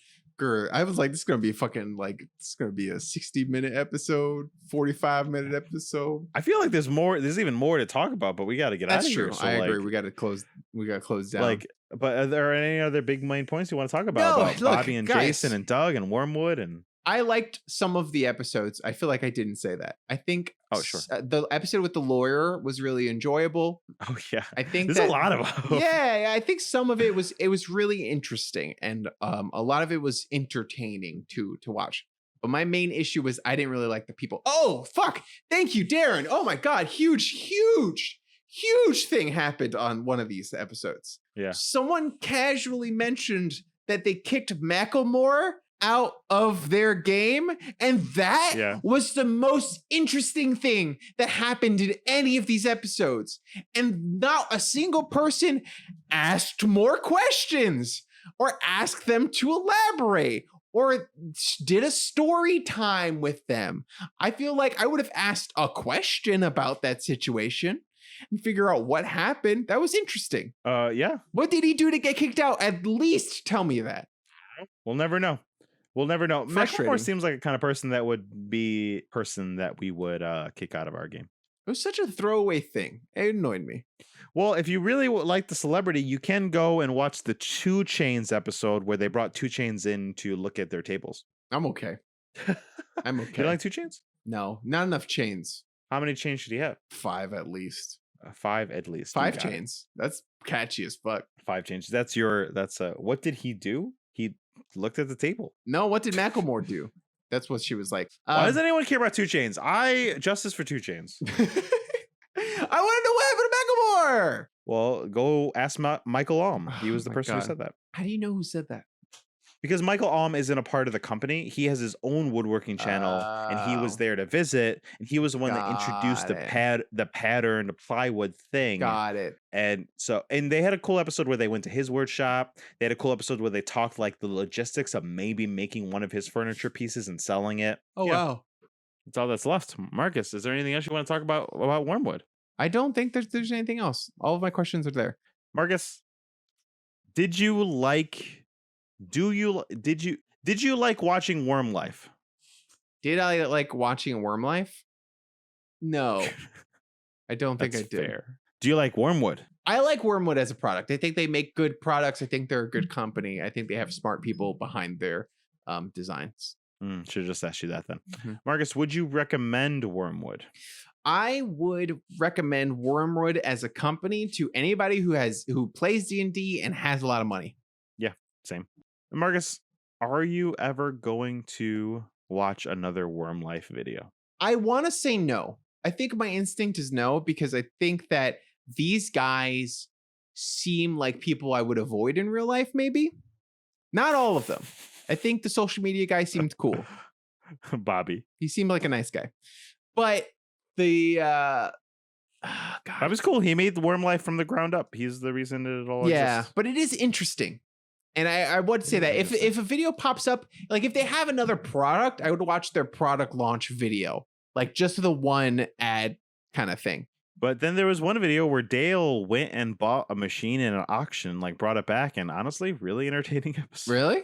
I was like, this is gonna be fucking like it's gonna be a 60-minute episode, 45-minute episode. I feel like there's even more to talk about, but we got to get out That's of true. here. So I agree. like, We gotta close down. like, but are there any other big main points you want to talk about? No, About look, Bobby and guys. Jason and Doug and Wyrmwood and... I liked some of the episodes. I feel like I didn't say that. I think Oh, sure. The episode with the lawyer was really enjoyable. Oh yeah, I think there's a lot of them. Yeah, I think some of it was really interesting, and a lot of it was entertaining to watch. But my main issue was I didn't really like the people. Oh fuck! Thank you, Daron. Oh my god, huge thing happened on one of these episodes. Yeah. Someone casually mentioned that they kicked Macklemore out of their game, and that Yeah. was the most interesting thing that happened in any of these episodes, and not a single person asked more questions or asked them to elaborate or did a story time with them. I feel like I would have asked a question about that situation and figure out what happened. That was interesting. Yeah. What did he do to get kicked out? At least tell me that. We'll never know. We'll never know. Frustrating. Macklemore seems like a kind of person that would be person that we would kick out of our game. It was such a throwaway thing. It annoyed me. Well, if you really like the celebrity, you can go and watch the 2 Chainz episode where they brought 2 Chainz in to look at their tables. I'm okay. I'm okay. You don't like 2 Chainz? No, not enough chains. How many chains should he have? 5 at least. 5 at least. 5 You got it. chains. That's catchy as fuck. 5 chains. That's what did he do? He looked at the table. No, what did Macklemore do? That's what she was like. Why does anyone care about 2 Chainz? Justice for 2 Chainz. I want to know what happened to Macklemore. Well, go ask Michael Alm. He was the Oh my person who God. said that. How do you know who said that? Because Michael Alm isn't a part of the company. He has his own woodworking channel, and he was Oh. there to visit. And he was the one that introduced Got the pattern, the plywood thing. Got it. And they had a cool episode where they went to his workshop. They had a cool episode where they talked like the logistics of maybe making one of his furniture pieces and selling it. Oh, Yeah. wow. That's all that's left. Marcus, is there anything else you want to talk about Wyrmwood? I don't think there's anything else. All of my questions are there. Marcus, did you like watching Wyrmlyfe? Did I like watching Wyrmlife? No. I don't think I That's did. fair. Do you like Wyrmwood? I like Wyrmwood as a product. I think they make good products. I think they're a good company. I think they have smart people behind their designs. Should have just asked you that then. Mhm. Marcus, would you recommend Wyrmwood? I would recommend Wyrmwood as a company to anybody who plays D&D and has a lot of money. Same. Marcus, are you ever going to watch another Wyrmlyfe video? I want to say no. I think my instinct is no, because I think that these guys seem like people I would avoid in real life, maybe. Not all of them. I think the social media guy seemed cool. Bobby. He seemed like a nice guy. But the God. That was cool. He made the Wyrmlyfe from the ground up. He's the reason it all Yeah, exists. but it is interesting. And I would say that if a video pops up, like if they have another product, I would watch their product launch video, like just the one ad kind of thing. But then there was one video where Dale went and bought a machine in an auction, like brought it back, and honestly, really entertaining episode. Really?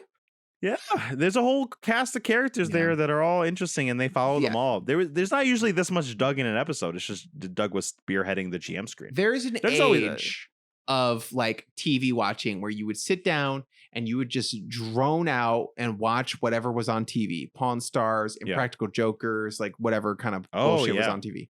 Yeah, there's a whole cast of characters Yeah. there that are all interesting, and they follow them Yeah. all. There's not usually this much Doug in an episode. It's just Doug was spearheading the GM screen. There's an There's always age of like TV watching where you would sit down and you would just drone out and watch whatever was on TV. Pawn Stars, Yeah. Impractical Jokers, like whatever kind of Oh, bullshit was yeah. on TV.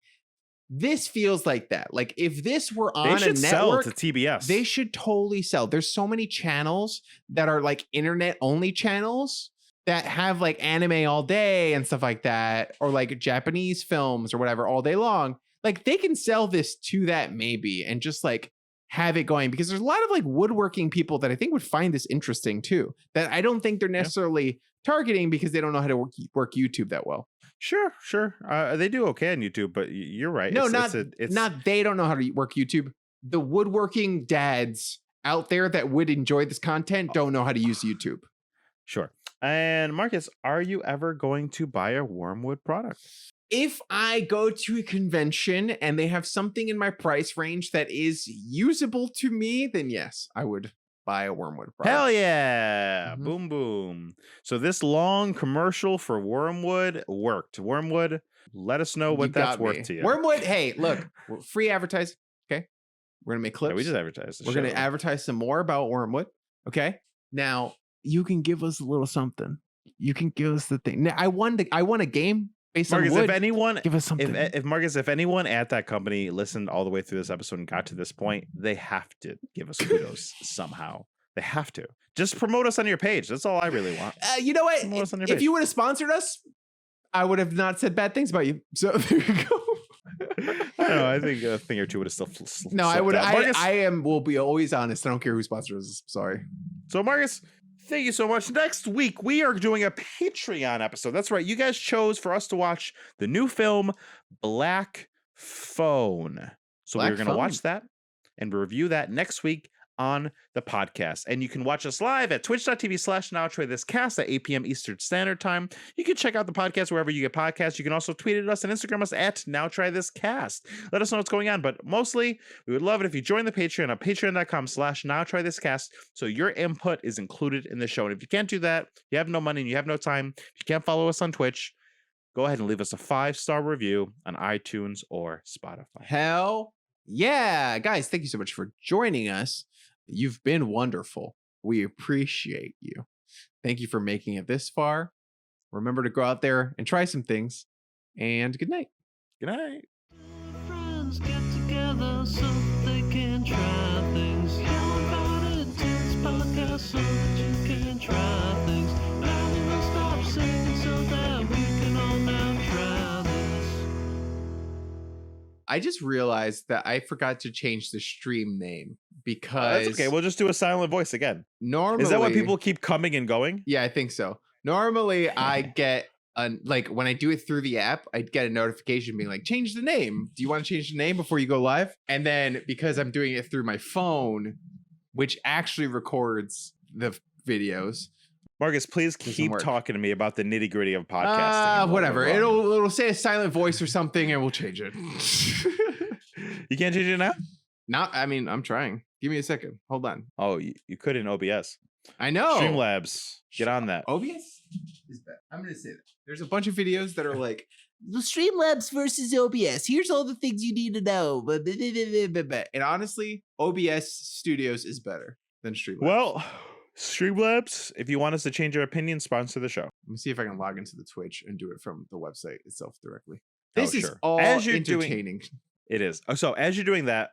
This feels like that. Like if this were They on a should sell network, to TBS. they should totally sell. There's so many channels that are like internet only channels that have like anime all day and stuff like that, or like Japanese films or whatever all day long. Like they can sell this to that maybe and just like have it going, because there's a lot of like woodworking people that I think would find this interesting too, that I don't think they're necessarily targeting because they don't know how to work YouTube that well. Sure. They do okay on YouTube, but you're right. No, It's not they don't know how to work YouTube. The woodworking dads out there that would enjoy this content don't know how to use YouTube. Sure. And Marcus, are you ever going to buy a Wyrmwood product? If I go to a convention and they have something in my price range that is usable to me, then yes, I would buy a Wyrmwood product. Hell yeah. Mhm. Boom, boom. So this long commercial for Wyrmwood worked. Wyrmwood, let us know what You that's got worth me. to you. Wyrmwood, hey, look, free advertise. Okay. We're gonna make clips. Yeah, we just advertised. We're gonna advertise some more about Wyrmwood. Okay. Now you can give us a little something. You can give us the thing. Now I won a game based Marcus, on wood. if anyone Give us something. if Marcus, if anyone at that company listened all the way through this episode and got to this point, they have to give us kudos somehow. They have to. Just promote us on your page. That's all I really want. You know what? Promote us on your If page. you would have sponsored us, I would have not said bad things about you. So there you go. I don't know. I think a thing or two would have still. No, I slipped would. out. Marcus, Will be always honest. I don't care who sponsors us. Sorry. So, Marcus, thank you so much. Next week, we are doing a Patreon episode. That's right. You guys chose for us to watch the new film, Black Phone. So, Black we're going to Phone. watch that and review that next week on the podcast. And you can watch us live at twitch.tv/nowtrythiscast at 8 p.m. Eastern Standard Time. You can check out the podcast wherever you get podcasts. You can also tweet at us and Instagram us at nowtrythiscast. Let us know what's going on. But mostly, we would love it if you join the Patreon at patreon.com/nowtrythiscast, so your input is included in the show. And if you can't do that, you have no money and you have no time, if you can't follow us on Twitch, go ahead and leave us a 5-star review on iTunes or Spotify. Hell yeah, guys! Thank you so much for joining us. You've been wonderful. We appreciate you. Thank you for making it this far. Remember to go out there and try some things. And good night. Good night. Friends get together so they can try things. Yell about it to this podcast so that you can try things. Now we will stop singing so that we can all now try this. I just realized that I forgot to change the stream name because That's okay. We'll just do a silent voice again. normally Is that why people keep coming and going? Yeah, I think so. Normally, I get like when I do it through the app, I'd get a notification being like, "Change the name. Do you want to change the name before you go live?" And then because I'm doing it through my phone, which actually records the videos, Marcus, please Doesn't keep work. talking to me about the nitty gritty of podcasting. and what whatever. went wrong. It'll say a silent voice or something, and we'll change it. You can't change it now? I'm trying. Give me a second. Hold on. Oh, you could in OBS. I know. Streamlabs, get on that. OBS is bad. I'm gonna say that. There's a bunch of videos that are like the Streamlabs versus OBS. Here's all the things you need to know. And honestly, OBS Studios is better than Streamlabs. Well, Streamlabs, if you want us to change our opinion, sponsor the show. Let me see if I can log into the Twitch and do it from the website itself directly. Oh, This is sure. all As you're doing- entertaining. It is. So as you're doing that,